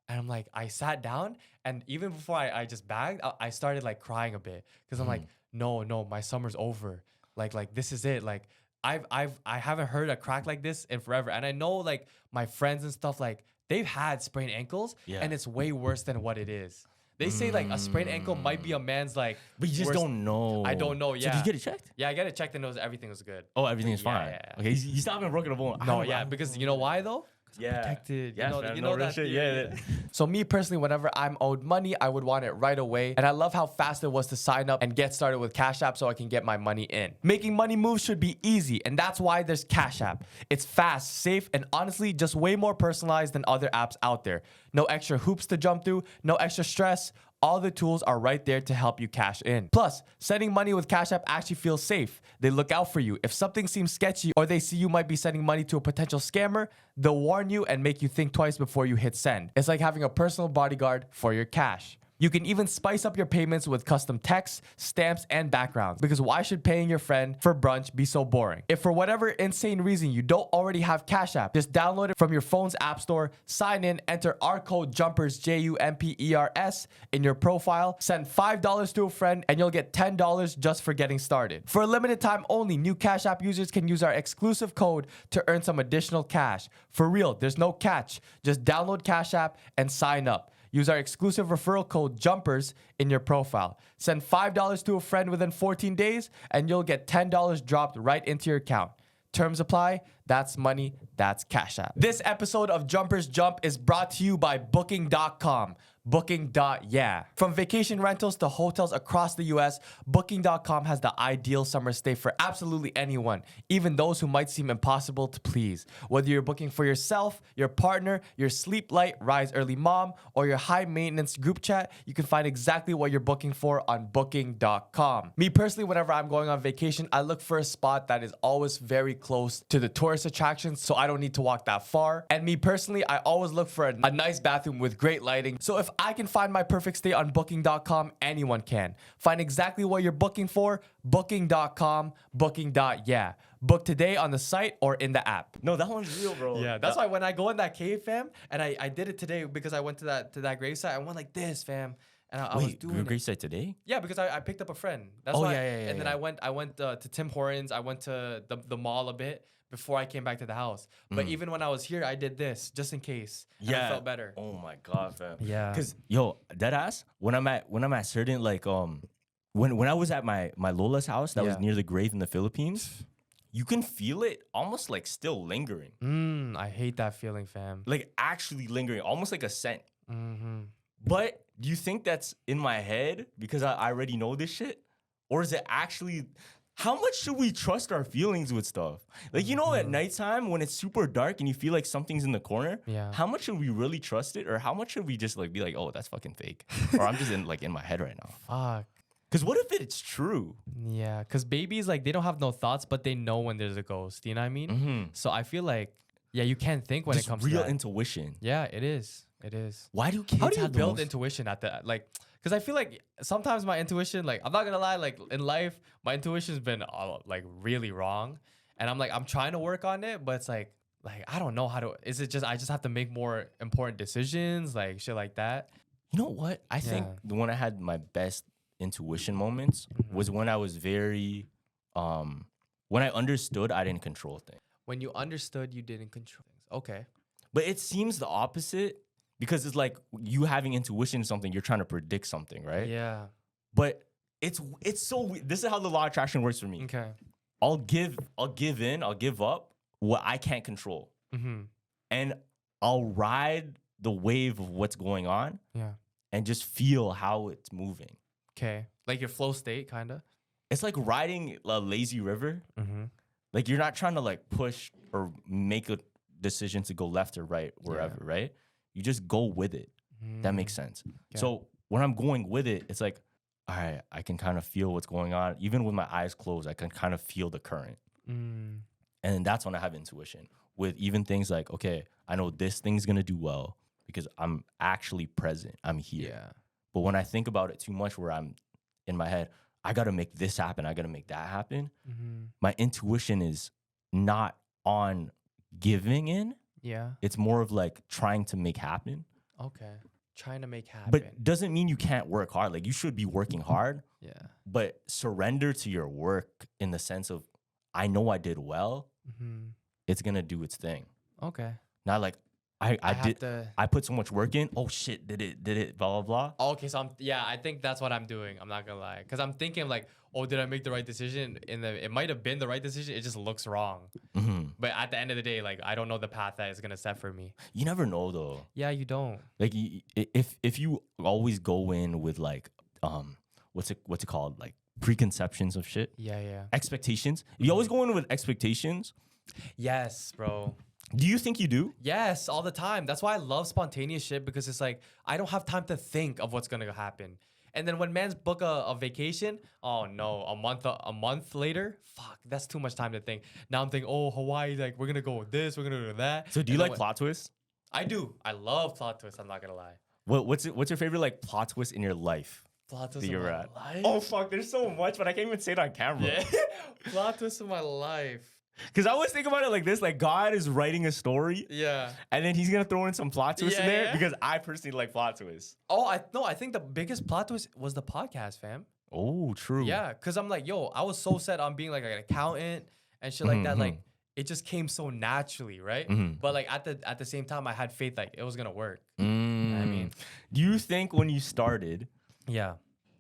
Speaker 2: and I'm like, I sat down, and even before I just bagged, I started like crying a bit because I'm like, no, my summer's over. Like this is it. Like I haven't heard a crack like this in forever, and I know like my friends and stuff like. They've had sprained ankles, and it's way worse than what it is. They say like a sprained ankle might be a man's like,
Speaker 1: but you just don't know.
Speaker 2: I don't know.
Speaker 1: So
Speaker 2: Yeah.
Speaker 1: did you get it checked?
Speaker 2: Yeah, I get it checked and everything was good.
Speaker 1: Oh, everything is
Speaker 2: Yeah,
Speaker 1: fine.
Speaker 2: yeah.
Speaker 1: Okay, you still haven't broken a bone.
Speaker 2: No, yeah, because you know why though?
Speaker 1: Yeah.
Speaker 2: Protected.
Speaker 1: Yeah,
Speaker 2: You know that
Speaker 1: shit.
Speaker 2: theory.
Speaker 1: Yeah.
Speaker 2: So me personally, whenever I'm owed money, I would want it right away. And I love how fast it was to sign up and get started with Cash App so I can get my money in. Making money moves should be easy, and that's why there's Cash App. It's fast, safe, and honestly just way more personalized than other apps out there. No extra hoops to jump through, no extra stress. All the tools are right there to help you cash in. Plus, sending money with Cash App actually feels safe. They look out for you. If something seems sketchy or they see you might be sending money to a potential scammer, they'll warn you and make you think twice before you hit send. It's like having a personal bodyguard for your cash. You can even spice up your payments with custom texts, stamps, and backgrounds. Because why should paying your friend for brunch be so boring? If for whatever insane reason you don't already have Cash App, just download it from your phone's app store, sign in, enter our code JUMPERS, JUMPERS, in your profile, send $5 to a friend, and you'll get $10 just for getting started. For a limited time only, new Cash App users can use our exclusive code to earn some additional cash. For real, there's no catch. Just download Cash App and sign up. Use our exclusive referral code JUMPERS in your profile. Send $5 to a friend within 14 days, and you'll get $10 dropped right into your account. Terms apply. That's money. That's Cash App. This episode of Jumpers Jump is brought to you by Booking.com. Booking.yeah. From vacation rentals to hotels across the US, Booking.com has the ideal summer stay for absolutely anyone, even those who might seem impossible to please. Whether you're booking for yourself, your partner, your sleep light, rise early mom, or your high maintenance group chat, you can find exactly what you're booking for on Booking.com. Me personally, whenever I'm going on vacation, I look for a spot that is always very close to the tourist attractions so I don't need to walk that far. And me personally, I always look for a nice bathroom with great lighting. So if I can find my perfect stay on Booking.com, anyone can. Find exactly what you're booking for, Booking.com, Booking.yeah. Book today on the site or in the app.
Speaker 1: No, that one's real, bro.
Speaker 2: Yeah, that's why when I go in that cave, fam, and I did it today because I went to that gravesite, I went like this, fam. And I was doing
Speaker 1: your
Speaker 2: it.
Speaker 1: gravesite today?
Speaker 2: Yeah, because I picked up a friend. That's
Speaker 1: Oh,
Speaker 2: why.
Speaker 1: yeah.
Speaker 2: And then I went to Tim Hortons. I went to the mall a bit before I came back to the house. But even when I was here, I did this just in case. And I felt better.
Speaker 1: Oh my god, fam.
Speaker 2: Yeah.
Speaker 1: Cause dead ass. When I'm at certain like when I was at my Lola's house that was near the grave in the Philippines, you can feel it almost like still lingering.
Speaker 2: I hate that feeling, fam.
Speaker 1: Like actually lingering, almost like a scent.
Speaker 2: Mm-hmm.
Speaker 1: But do you think that's in my head because I already know this shit? Or is it actually... How much should we trust our feelings with stuff? Like, you know, at nighttime when it's super dark and you feel like something's in the corner, how much should we really trust it? Or how much should we just like be like, oh, that's fucking fake? Or I'm just in my head right now.
Speaker 2: Fuck.
Speaker 1: Because what if it's true?
Speaker 2: Yeah, because babies, like, they don't have no thoughts, but they know when there's a ghost. You know what I mean?
Speaker 1: Mm-hmm.
Speaker 2: So I feel like, yeah, you can't think when
Speaker 1: Just
Speaker 2: it comes
Speaker 1: real
Speaker 2: to that.
Speaker 1: intuition.
Speaker 2: Yeah, it is. It is.
Speaker 1: Why do kids
Speaker 2: How do you
Speaker 1: have the
Speaker 2: build
Speaker 1: most-
Speaker 2: intuition at that? Like, because I feel like sometimes my intuition, like, I'm not gonna lie, like in life, my intuition's been like really wrong, and I'm trying to work on it, but it's like I don't know how to. Is it just I just have to make more important decisions, like shit like that?
Speaker 1: You know what? I think the one I had my best intuition moments was when I was very, when I understood I didn't control things.
Speaker 2: When you understood, you didn't control things. Okay.
Speaker 1: But it seems the opposite because it's like you having intuition is something you're trying to predict something, right?
Speaker 2: Yeah.
Speaker 1: But it's so weird. This is how the law of attraction works for me.
Speaker 2: Okay.
Speaker 1: I'll give up what I can't control.
Speaker 2: Mm-hmm.
Speaker 1: And I'll ride the wave of what's going on
Speaker 2: Yeah.
Speaker 1: and just feel how it's moving.
Speaker 2: Okay. Like your flow state, kind of.
Speaker 1: It's like riding a lazy river.
Speaker 2: Mm-hmm.
Speaker 1: Like you're not trying to like push or make a decision to go left or right, wherever, right? You just go with it. That makes sense.
Speaker 2: Okay.
Speaker 1: So when I'm going with it, it's like, all right, I can kind of feel what's going on. Even with my eyes closed, I can kind of feel the current.
Speaker 2: Mm.
Speaker 1: And that's when I have intuition with even things like, okay, I know this thing's going to do well because I'm actually present. I'm here.
Speaker 2: Yeah.
Speaker 1: But when I think about it too much where I'm in my head, I got to make this happen. I got to make that happen.
Speaker 2: Mm-hmm.
Speaker 1: My intuition is not on giving in.
Speaker 2: Yeah.
Speaker 1: It's more of like trying to make happen.
Speaker 2: Okay. Trying to make happen.
Speaker 1: But doesn't mean you can't work hard. Like you should be working hard.
Speaker 2: Yeah.
Speaker 1: But surrender to your work in the sense of, I know I did well.
Speaker 2: Mm-hmm.
Speaker 1: It's going to do its thing.
Speaker 2: Okay.
Speaker 1: Not like,
Speaker 2: have to.
Speaker 1: I put so much work in. Oh shit, did it, blah, blah, blah.
Speaker 2: Okay, so I think that's what I'm doing. I'm not gonna lie. Because I'm thinking like, oh, did I make the right decision? It might have been the right decision. It just looks wrong.
Speaker 1: Mm-hmm.
Speaker 2: But at the end of the day, like, I don't know the path that is gonna set for me.
Speaker 1: You never know though.
Speaker 2: Yeah, you don't.
Speaker 1: Like if you always go in with like, what's it called? Like preconceptions of shit.
Speaker 2: Yeah, yeah.
Speaker 1: Expectations. You always go in with expectations.
Speaker 2: Yes, bro.
Speaker 1: Do you think you do?
Speaker 2: Yes, all the time. That's why I love spontaneous shit, because it's like I don't have time to think of what's gonna happen. And then when mans book a vacation, oh no, a month later, fuck, that's too much time to think. Now I'm thinking, oh, Hawaii, like we're gonna go with this, we're gonna do that.
Speaker 1: So do you like plot twists?
Speaker 2: I do. I love plot twists. I'm not gonna lie.
Speaker 1: What's your favorite like plot twist in your life?
Speaker 2: Plot twist
Speaker 1: that
Speaker 2: in
Speaker 1: you're
Speaker 2: my
Speaker 1: at?
Speaker 2: life.
Speaker 1: Oh fuck, there's so much, but I can't even say it on camera.
Speaker 2: Yeah. Plot twist in my life.
Speaker 1: Because I always think about it like this: like God is writing a story,
Speaker 2: Yeah.
Speaker 1: and then He's gonna throw in some plot twists in
Speaker 2: Yeah,
Speaker 1: there.
Speaker 2: yeah.
Speaker 1: Because I personally like plot twists.
Speaker 2: Oh, I think the biggest plot twist was the podcast, fam.
Speaker 1: Oh, true.
Speaker 2: Yeah, because I'm like, yo, I was so set on being like an accountant and shit like that. Like, it just came so naturally, right? But like at the same time, I had faith like it was gonna work. You know what I mean,
Speaker 1: Do you think when you started,
Speaker 2: yeah,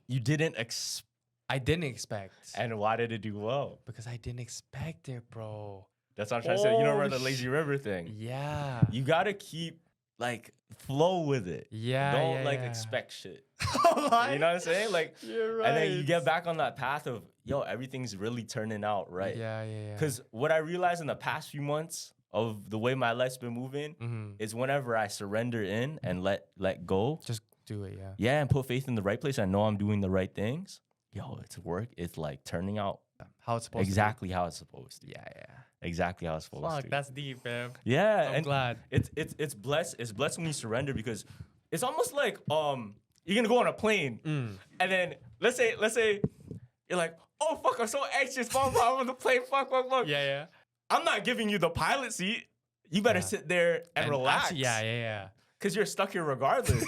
Speaker 1: you didn't expect?
Speaker 2: I didn't expect,
Speaker 1: And why did it do well?
Speaker 2: because I didn't expect it, bro.
Speaker 1: That's what I'm trying to say. You know,
Speaker 2: Oh,
Speaker 1: about the lazy river thing.
Speaker 2: Yeah,
Speaker 1: You gotta keep like flow with it.
Speaker 2: yeah.
Speaker 1: Don't
Speaker 2: yeah,
Speaker 1: like
Speaker 2: yeah.
Speaker 1: expect shit. You know what I'm saying? Like,
Speaker 2: You're right.
Speaker 1: and then you get back on that path of, yo, everything's really turning out right.
Speaker 2: Yeah, yeah, yeah.
Speaker 1: Because what I realized in the past few months of the way my life's been moving is whenever I surrender in and let go,
Speaker 2: Just do it, yeah.
Speaker 1: yeah, and put faith in the right place. I know I'm doing the right things. Yo, it's work. It's like turning out
Speaker 2: How it's supposed
Speaker 1: exactly how it's supposed
Speaker 2: to.
Speaker 1: to.
Speaker 2: Yeah, yeah.
Speaker 1: Exactly how it's supposed
Speaker 2: Fuck,
Speaker 1: to.
Speaker 2: that's deep, man.
Speaker 1: Yeah,
Speaker 2: I'm
Speaker 1: and
Speaker 2: glad.
Speaker 1: it's blessed. It's blessed when you surrender, because it's almost like you're gonna go on a plane and then let's say you're like, oh fuck, I'm so anxious, fuck, I'm on the plane, fuck.
Speaker 2: Yeah, yeah.
Speaker 1: I'm not giving you the pilot seat. You better sit there and relax.
Speaker 2: Actually, yeah.
Speaker 1: Because you're stuck here regardless.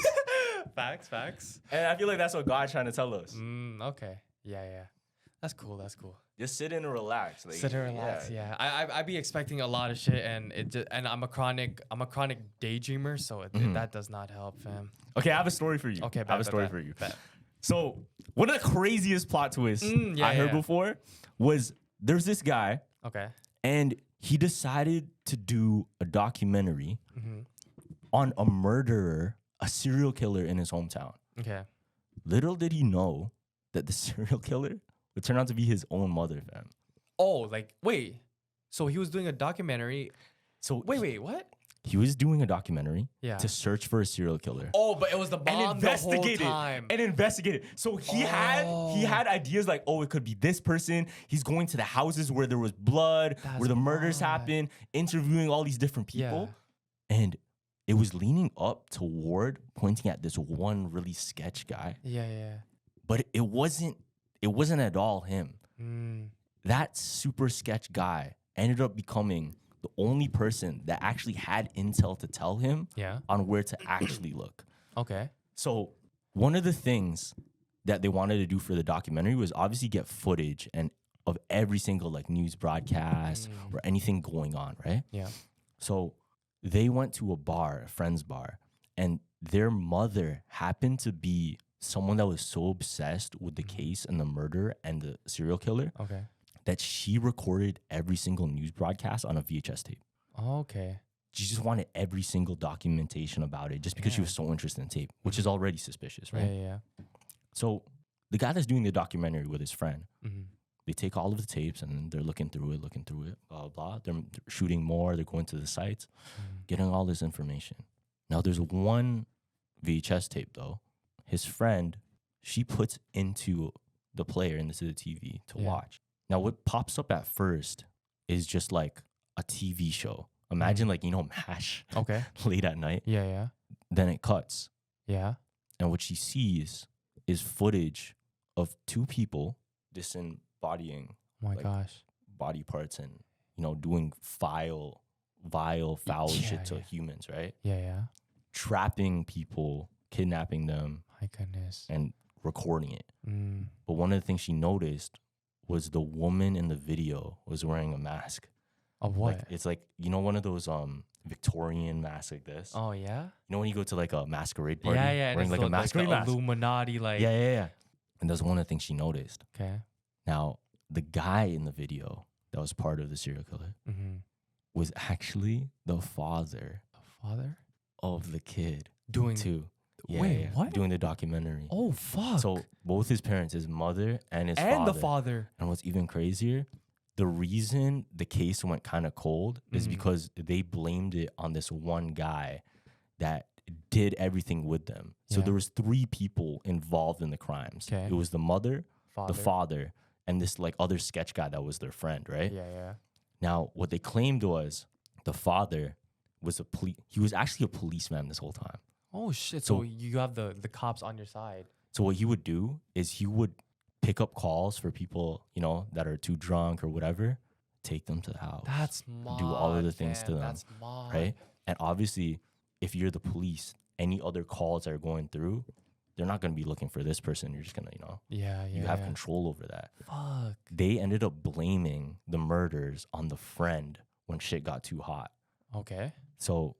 Speaker 2: Facts.
Speaker 1: And I feel like that's what God's trying to tell us.
Speaker 2: Okay. Yeah. That's cool.
Speaker 1: Just sit in and relax. Like,
Speaker 2: Sit and relax. Yeah. I be expecting a lot of shit, and I'm a chronic daydreamer, so that does not help, fam.
Speaker 1: Okay, I have a story for you.
Speaker 2: Okay,
Speaker 1: I have a story for you. So one of the craziest plot twists I heard before was there's this guy,
Speaker 2: Okay.
Speaker 1: and he decided to do a documentary on a murderer, a serial killer in his hometown.
Speaker 2: Okay.
Speaker 1: Little did he know that the serial killer would turn out to be his own mother, fam.
Speaker 2: Oh, like wait. So he was doing a documentary.
Speaker 1: So
Speaker 2: Wait, what?
Speaker 1: He was doing a documentary
Speaker 2: Yeah.
Speaker 1: to search for a serial killer.
Speaker 2: Oh, but it was the mom the whole time.
Speaker 1: And investigated. So he had ideas like, oh, it could be this person. He's going to the houses where there was blood, where the murders happened, interviewing all these different people.
Speaker 2: Yeah.
Speaker 1: And it was leaning up toward pointing at this one really sketch guy.
Speaker 2: Yeah.
Speaker 1: But it wasn't at all him. That super sketch guy ended up becoming the only person that actually had intel to tell him on where to actually look.
Speaker 2: Okay.
Speaker 1: So one of the things that they wanted to do for the documentary was obviously get footage and of every single like news broadcast or anything going on, right?
Speaker 2: Yeah.
Speaker 1: So they went to a friend's bar, and their mother happened to be someone that was so obsessed with the case and the murder and the serial killer that she recorded every single news broadcast on a VHS tape.
Speaker 2: Okay.
Speaker 1: She just wanted every single documentation about it just because she was so interested in tape, which is already suspicious, right?
Speaker 2: Yeah.
Speaker 1: So the guy that's doing the documentary with his friend, they take all of the tapes and they're looking through it, blah, blah, blah. They're shooting more. They're going to the sites, getting all this information. Now there's one VHS tape though. His friend, she puts into the player into the TV to watch. Now, what pops up at first is just like a TV show. Imagine like, MASH late at night.
Speaker 2: Yeah.
Speaker 1: Then it cuts.
Speaker 2: Yeah.
Speaker 1: And what she sees is footage of two people disembodying body parts and, doing vile, foul shit to humans, right?
Speaker 2: Yeah.
Speaker 1: Trapping people, kidnapping them.
Speaker 2: My goodness.
Speaker 1: And recording it. But one of the things she noticed was the woman in the video was wearing a mask.
Speaker 2: Of what?
Speaker 1: Like, it's like, one of those Victorian masks like this.
Speaker 2: Oh, yeah?
Speaker 1: When you go to like a masquerade party?
Speaker 2: Yeah.
Speaker 1: Wearing like a masquerade mask.
Speaker 2: Illuminati, like.
Speaker 1: Yeah. And that's one of the things she noticed.
Speaker 2: Okay.
Speaker 1: Now, the guy in the video that was part of the serial killer was actually the father.
Speaker 2: The father?
Speaker 1: Of the kid.
Speaker 2: Doing.
Speaker 1: Too.
Speaker 2: Wait, what?
Speaker 1: Doing the documentary.
Speaker 2: Oh, fuck.
Speaker 1: So both his parents, his mother and his father.
Speaker 2: And the father.
Speaker 1: And what's even crazier, the reason the case went kind of cold is because they blamed it on this one guy that did everything with them. So there was 3 people involved in the crimes.
Speaker 2: Okay.
Speaker 1: It was the mother, the father, and this like other sketch guy that was their friend, right?
Speaker 2: Yeah.
Speaker 1: Now, what they claimed was the father was he was actually a policeman this whole time.
Speaker 2: Oh, shit. So you have the cops on your side.
Speaker 1: So what he would do is he would pick up calls for people, that are too drunk or whatever, take them to the house.
Speaker 2: That's mod,
Speaker 1: do all of the things to them.
Speaker 2: That's mod.
Speaker 1: Right? And obviously, if you're the police, any other calls that are going through, they're not going to be looking for this person. You're just going to, you have control over that.
Speaker 2: Fuck.
Speaker 1: They ended up blaming the murders on the friend when shit got too hot.
Speaker 2: Okay.
Speaker 1: So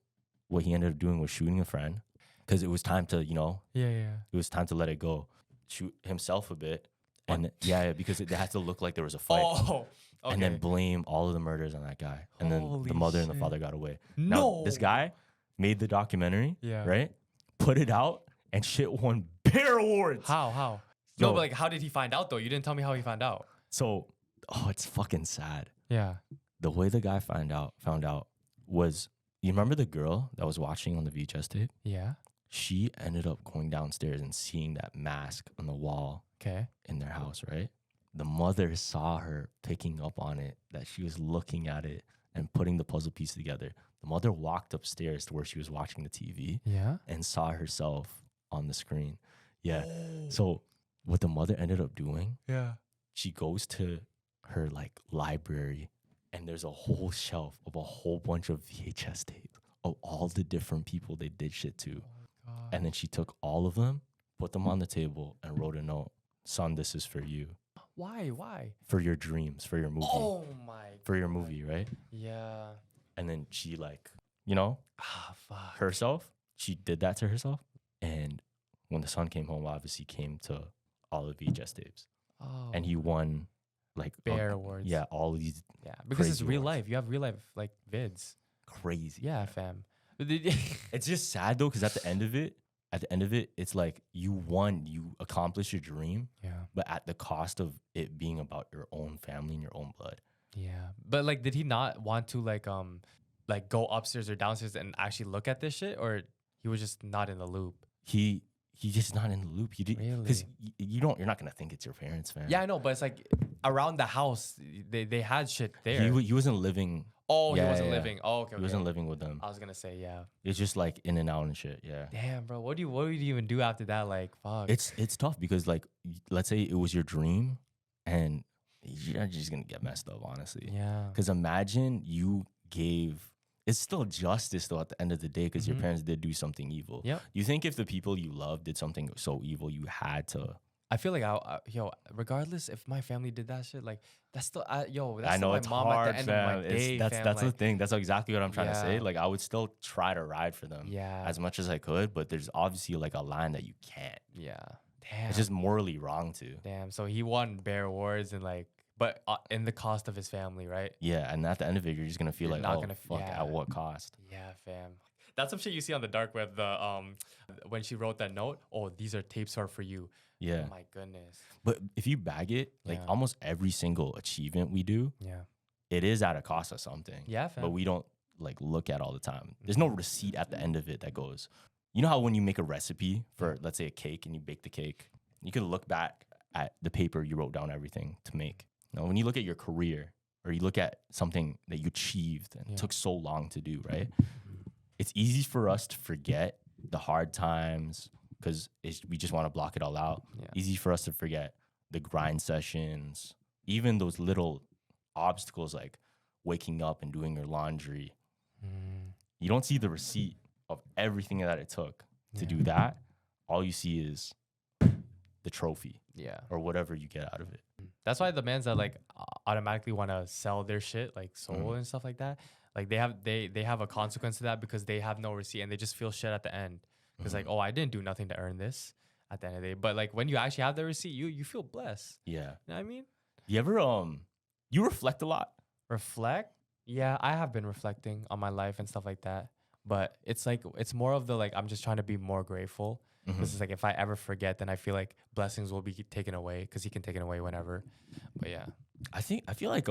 Speaker 1: what he ended up doing was shooting a friend because it was time to,
Speaker 2: it
Speaker 1: was time to let it go. Shoot himself a bit. And because it had to look like there was a fight.
Speaker 2: Oh, okay.
Speaker 1: And then blame all of the murders on that guy. And then the mother and the father got away.
Speaker 2: No.
Speaker 1: Now, this guy made the documentary,
Speaker 2: Yeah.
Speaker 1: right? Put it out, and shit won Bear Awards.
Speaker 2: How?
Speaker 1: So-
Speaker 2: No, but like, how did he find out though? You didn't tell me how he found out.
Speaker 1: So, it's fucking sad.
Speaker 2: Yeah.
Speaker 1: The way the guy found out was, you remember the girl that was watching on the VHS tape?
Speaker 2: Yeah.
Speaker 1: She ended up going downstairs and seeing that mask on the wall
Speaker 2: Okay.
Speaker 1: in their house, right? The mother saw her picking up on it, that she was looking at it and putting the puzzle piece together. The mother walked upstairs to where she was watching the TV
Speaker 2: Yeah.
Speaker 1: and saw herself on the screen. Yeah. So what the mother ended up doing,
Speaker 2: Yeah.
Speaker 1: she goes to her like library and there's a whole shelf of a whole bunch of VHS tape of all the different people they did shit to. And then she took all of them, put them on the table and wrote a note. Son, this is for you.
Speaker 2: Why?
Speaker 1: For your dreams, for your movie.
Speaker 2: Oh my.
Speaker 1: For your movie, right?
Speaker 2: Yeah.
Speaker 1: And then she like,
Speaker 2: Fuck.
Speaker 1: herself, she did that to herself. And when the son came home, obviously came to all the VHS tapes.
Speaker 2: Oh.
Speaker 1: And he won like
Speaker 2: Bear Awards.
Speaker 1: Yeah, all of these
Speaker 2: Yeah, because it's
Speaker 1: crazy
Speaker 2: real
Speaker 1: awards.
Speaker 2: life. You have real life like vids.
Speaker 1: crazy.
Speaker 2: Yeah, fam.
Speaker 1: It's just sad though, because at the end of it, it's like you won, you accomplished your dream,
Speaker 2: Yeah.
Speaker 1: but at the cost of it being about your own family and your own blood.
Speaker 2: Yeah. But like, did he not want to like like go upstairs or downstairs and actually look at this shit, or he was just not in the loop?
Speaker 1: He just not in the loop. He did because
Speaker 2: Really?
Speaker 1: you're not gonna think it's your parents, fam.
Speaker 2: Yeah, I know, but it's like around the house, they had shit there.
Speaker 1: He wasn't living.
Speaker 2: Oh, he
Speaker 1: Yeah,
Speaker 2: wasn't
Speaker 1: yeah.
Speaker 2: living. Oh, okay.
Speaker 1: He wasn't living with them.
Speaker 2: I was gonna say, yeah.
Speaker 1: It's just like in and out and shit. Yeah.
Speaker 2: Damn, bro. What do you even do after that? Like, fuck.
Speaker 1: It's tough because like let's say it was your dream, and you're just gonna get messed up, honestly.
Speaker 2: Yeah.
Speaker 1: Because imagine you gave. It's still justice though at the end of the day because your parents did do something evil.
Speaker 2: Yep.
Speaker 1: You think if the people you love did something so evil, you had to.
Speaker 2: I feel like regardless if my family did that shit, like that's still, that's
Speaker 1: I
Speaker 2: still
Speaker 1: know
Speaker 2: my
Speaker 1: it's
Speaker 2: mom
Speaker 1: hard,
Speaker 2: at the end
Speaker 1: fam.
Speaker 2: of my day.
Speaker 1: That's
Speaker 2: fam.
Speaker 1: the
Speaker 2: Like,
Speaker 1: thing. That's exactly what I'm trying to say.
Speaker 2: Yeah.
Speaker 1: Like I would still try to ride for them,
Speaker 2: Yeah.
Speaker 1: as much as I could, but there's obviously like a line that you can't.
Speaker 2: Yeah. Damn.
Speaker 1: It's just morally wrong to.
Speaker 2: Damn. So he won Bear Awards and like, but in the cost of his family, right?
Speaker 1: Yeah, and at the end of it, you're just gonna feel
Speaker 2: You're
Speaker 1: like,
Speaker 2: not
Speaker 1: oh
Speaker 2: gonna-
Speaker 1: fuck,
Speaker 2: yeah.
Speaker 1: at what cost?
Speaker 2: Yeah, fam. That's some shit you see on the dark web. The when she wrote that note, oh, these are tapes are for you.
Speaker 1: Yeah.
Speaker 2: Oh my goodness.
Speaker 1: But if you bag it, like
Speaker 2: Yeah.
Speaker 1: almost every single achievement we do,
Speaker 2: Yeah.
Speaker 1: it is at a cost of something.
Speaker 2: Yeah, fam.
Speaker 1: But we don't like look at all the time. There's no receipt at the end of it that goes, you know how when you make a recipe for, let's say, a cake and you bake the cake, you can look back at the paper you wrote down everything to make. You know, when you look at your career or you look at something that you achieved and took so long to do, right? It's easy for us to forget the hard times because we just want to block it all out.
Speaker 2: Yeah.
Speaker 1: Easy for us to forget the grind sessions, even those little obstacles like waking up and doing your laundry. You don't see the receipt of everything that it took to do that. All you see is the trophy
Speaker 2: Yeah.
Speaker 1: or whatever you get out of it.
Speaker 2: That's why the mans that like automatically want to sell their shit, like soul and stuff like that, like they have a consequence to that because they have no receipt and they just feel shit at the end. Because like, oh, I didn't do nothing to earn this at the end of the day. But like when you actually have the receipt, you feel blessed.
Speaker 1: Yeah.
Speaker 2: You know what I mean?
Speaker 1: You ever you reflect a lot?
Speaker 2: Reflect? Yeah, I have been reflecting on my life and stuff like that. But it's like it's more of the like I'm just trying to be more grateful. This is like if I ever forget, then I feel like blessings will be taken away because he can take it away whenever. But yeah.
Speaker 1: I feel like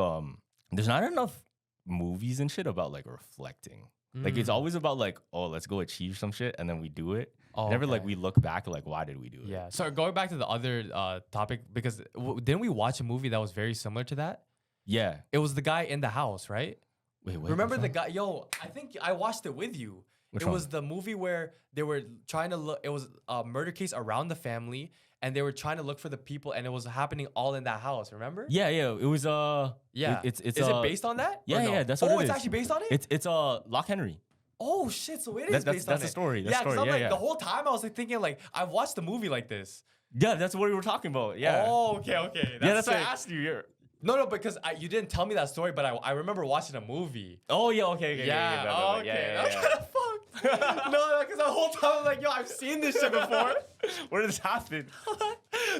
Speaker 1: there's not enough movies and shit about like reflecting. Like it's always about like, oh, let's go achieve some shit and then we do it.
Speaker 2: Oh,
Speaker 1: Never
Speaker 2: okay.
Speaker 1: like we look back like why did we do it?
Speaker 2: Yeah. So going back to the other topic, because didn't we watch a movie that was very similar to that?
Speaker 1: Yeah.
Speaker 2: It was the guy in the house, right?
Speaker 1: Wait,
Speaker 2: Remember
Speaker 1: which
Speaker 2: the
Speaker 1: one?
Speaker 2: guy? Yo, I think I watched it with you.
Speaker 1: Which
Speaker 2: it
Speaker 1: one?
Speaker 2: was the movie where they were trying to look. It was a murder case around the family, and they were trying to look for the people, and it was happening all in that house. Remember?
Speaker 1: Yeah, it was
Speaker 2: Yeah.
Speaker 1: it's
Speaker 2: Is it based on that?
Speaker 1: Yeah,
Speaker 2: Or no?
Speaker 1: yeah, that's what
Speaker 2: oh,
Speaker 1: it
Speaker 2: it's
Speaker 1: is.
Speaker 2: actually based on it.
Speaker 1: It's Lock Henry.
Speaker 2: Oh shit! So it is based on
Speaker 1: that's
Speaker 2: it.
Speaker 1: the story. That's
Speaker 2: Yeah,
Speaker 1: the
Speaker 2: because
Speaker 1: story.
Speaker 2: I'm
Speaker 1: Yeah,
Speaker 2: like
Speaker 1: yeah.
Speaker 2: the whole time I was like thinking like I've watched a movie like this.
Speaker 1: Yeah, that's what we were talking about. Yeah.
Speaker 2: Oh, okay.
Speaker 1: That's
Speaker 2: sick.
Speaker 1: why I asked you.
Speaker 2: No, because you didn't tell me that story, but I remember watching a movie.
Speaker 1: Oh yeah, okay.
Speaker 2: Yeah. Okay.
Speaker 1: Yeah.
Speaker 2: Fuck. No, because the whole time I was like, yo, I've seen this shit before.
Speaker 1: Where did this happen?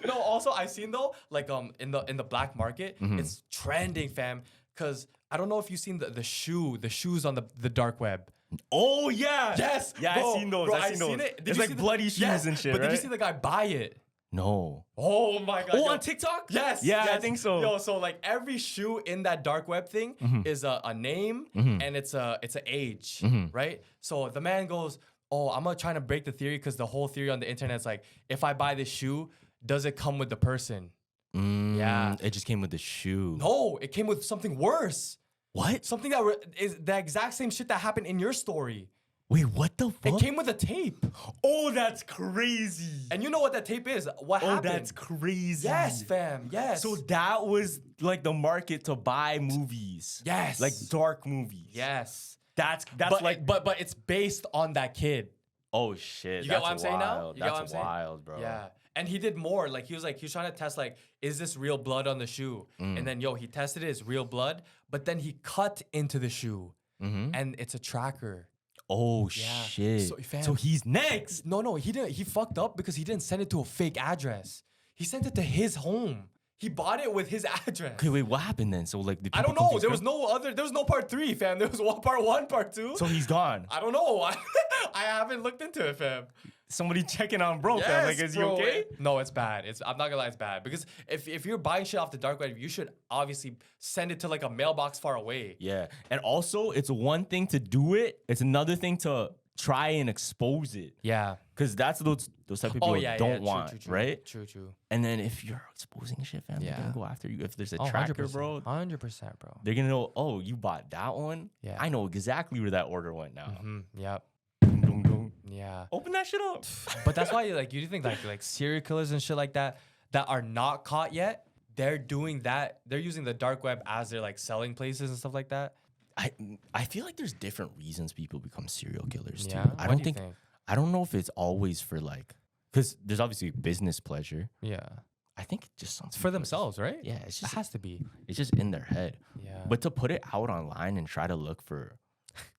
Speaker 2: No, also I've seen though, like in the black market,
Speaker 1: Mm-hmm.
Speaker 2: it's trending, fam. Cause I don't know if you've seen the shoes on the dark web.
Speaker 1: Oh yeah.
Speaker 2: Yes.
Speaker 1: Yeah,
Speaker 2: bro,
Speaker 1: I seen those.
Speaker 2: Bro,
Speaker 1: I seen those.
Speaker 2: it. Did
Speaker 1: It's
Speaker 2: you
Speaker 1: like
Speaker 2: see
Speaker 1: bloody shoes
Speaker 2: yes,
Speaker 1: and shit,
Speaker 2: But did you
Speaker 1: right?
Speaker 2: see the guy buy it?
Speaker 1: No.
Speaker 2: Oh my god.
Speaker 1: Oh,
Speaker 2: yo.
Speaker 1: on TikTok?
Speaker 2: Yes.
Speaker 1: Yeah, I
Speaker 2: yes.
Speaker 1: think so.
Speaker 2: Yo, so like every shoe in that dark web thing is a name and it's an age, right? So the man goes, "Oh, I'm gonna try to break the theory because the whole theory on the internet is like, if I buy this shoe, does it come with the person?" Yeah.
Speaker 1: It just came with the shoe.
Speaker 2: No, it came with something worse.
Speaker 1: What?
Speaker 2: Something that is the exact same shit that happened in your story.
Speaker 1: Wait, what the fuck?
Speaker 2: It came with a tape.
Speaker 1: Oh, that's crazy.
Speaker 2: And you know what that tape is? What happened?
Speaker 1: That's crazy.
Speaker 2: Yes, fam. Yes.
Speaker 1: So that was like the market to buy movies.
Speaker 2: Yes.
Speaker 1: Like dark movies.
Speaker 2: yes.
Speaker 1: That's
Speaker 2: But
Speaker 1: like
Speaker 2: but it's based on that kid.
Speaker 1: oh shit.
Speaker 2: You get what I'm saying now? You get
Speaker 1: That's
Speaker 2: what I'm saying?
Speaker 1: wild, bro.
Speaker 2: Yeah. And he did more. Like he was trying to test like, is this real blood on the shoe? And then he tested it, it's real blood, but then he cut into the shoe and it's a tracker.
Speaker 1: Oh
Speaker 2: Yeah.
Speaker 1: shit.
Speaker 2: So, fam-
Speaker 1: So he's next.
Speaker 2: No, he didn't. He fucked up because he didn't send it to a fake address. He sent it to his home. He bought it with his address.
Speaker 1: Okay, wait, what happened then? So like,
Speaker 2: I don't know. There was no part 3, fam. There was part 1, part 2.
Speaker 1: So he's gone.
Speaker 2: I don't know. I haven't looked into it, fam.
Speaker 1: Somebody checking on bro, fam. Like, is he okay?
Speaker 2: No, it's bad. I'm not gonna lie, it's bad. Because if you're buying shit off the dark web, you should obviously send it to like a mailbox far away.
Speaker 1: Yeah. And also, it's one thing to do it. It's another thing to try and expose it.
Speaker 2: Yeah.
Speaker 1: Because that's those type of people don't want,
Speaker 2: true.
Speaker 1: right?
Speaker 2: True.
Speaker 1: And then if you're exposing shit, fam, they're gonna go after you. If there's a tracker,
Speaker 2: 100%,
Speaker 1: bro,
Speaker 2: 100%, bro.
Speaker 1: they're gonna know, oh, you bought that one?
Speaker 2: Yeah.
Speaker 1: I know exactly where that order went now.
Speaker 2: Yep.
Speaker 1: Dun, dun, dun.
Speaker 2: Yeah.
Speaker 1: Open that shit up.
Speaker 2: But that's why like you think like serial killers and shit like that are not caught yet, they're doing that. They're using the dark web as their like selling places and stuff like that.
Speaker 1: I feel like there's different reasons people become serial killers too.
Speaker 2: Yeah?
Speaker 1: I
Speaker 2: What
Speaker 1: don't
Speaker 2: do you
Speaker 1: think I don't know if it's always for like, because there's obviously business pleasure.
Speaker 2: Yeah.
Speaker 1: I think it just sounds
Speaker 2: It's for themselves, right?
Speaker 1: Yeah, it's
Speaker 2: It
Speaker 1: just
Speaker 2: has to be.
Speaker 1: it's just in their head.
Speaker 2: Yeah.
Speaker 1: But to put it out online and try to look for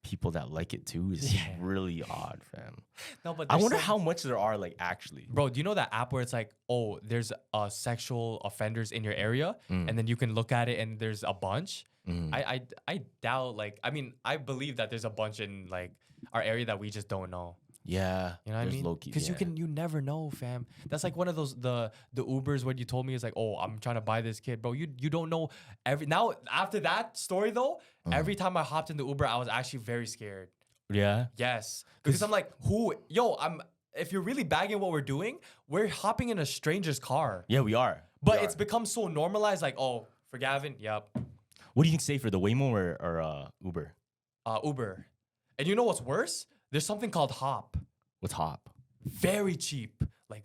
Speaker 1: people that like it too is really odd, fam.
Speaker 2: No, but
Speaker 1: I wonder how much there are like actually.
Speaker 2: Bro, do you know that app where it's like, oh, there's sexual offenders in your area, and then you can look at it and there's a bunch? I doubt, like, I mean, I believe that there's a bunch in like our area that we just don't know.
Speaker 1: Yeah,
Speaker 2: You know what I mean? Because you never know, fam. That's like one of those the Ubers when you told me it's like, oh, I'm trying to buy this kid, bro. You don't know now after that story though. Every time I hopped in the Uber, I was actually very scared.
Speaker 1: Yeah.
Speaker 2: Yes, because I'm like, if you're really bagging what we're doing, we're hopping in a stranger's car.
Speaker 1: Yeah, we are.
Speaker 2: But it's become so normalized. Like, oh, for Gavin, yep.
Speaker 1: What do you think safer, the Waymo or Uber?
Speaker 2: Uber. And you know what's worse? There's something called Hop.
Speaker 1: What's Hop?
Speaker 2: Very cheap. Like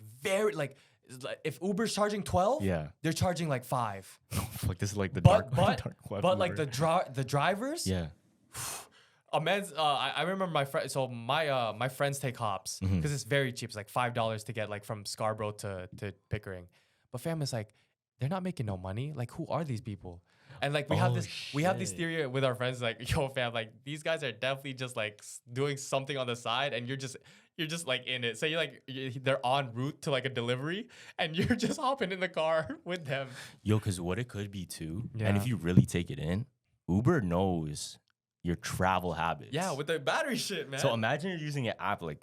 Speaker 2: if Uber's charging 12, they're charging like 5.
Speaker 1: Fuck, this is like the
Speaker 2: But
Speaker 1: dark web
Speaker 2: like the drivers.
Speaker 1: Yeah.
Speaker 2: I remember my friend. So my friends take Hops because it's very cheap. It's like $5 to get like from Scarborough to Pickering. But fam, is like they're not making no money. Like, who are these people? And like we have this theory with our friends. Like, yo, fam, like these guys are definitely just like doing something on the side, and you're just like in it. So they're en route to like a delivery, and you're just hopping in the car with them.
Speaker 1: Yo, because what it could be too, and if you really take it in, Uber knows your travel habits.
Speaker 2: Yeah, with the battery shit, man.
Speaker 1: So imagine you're using an app like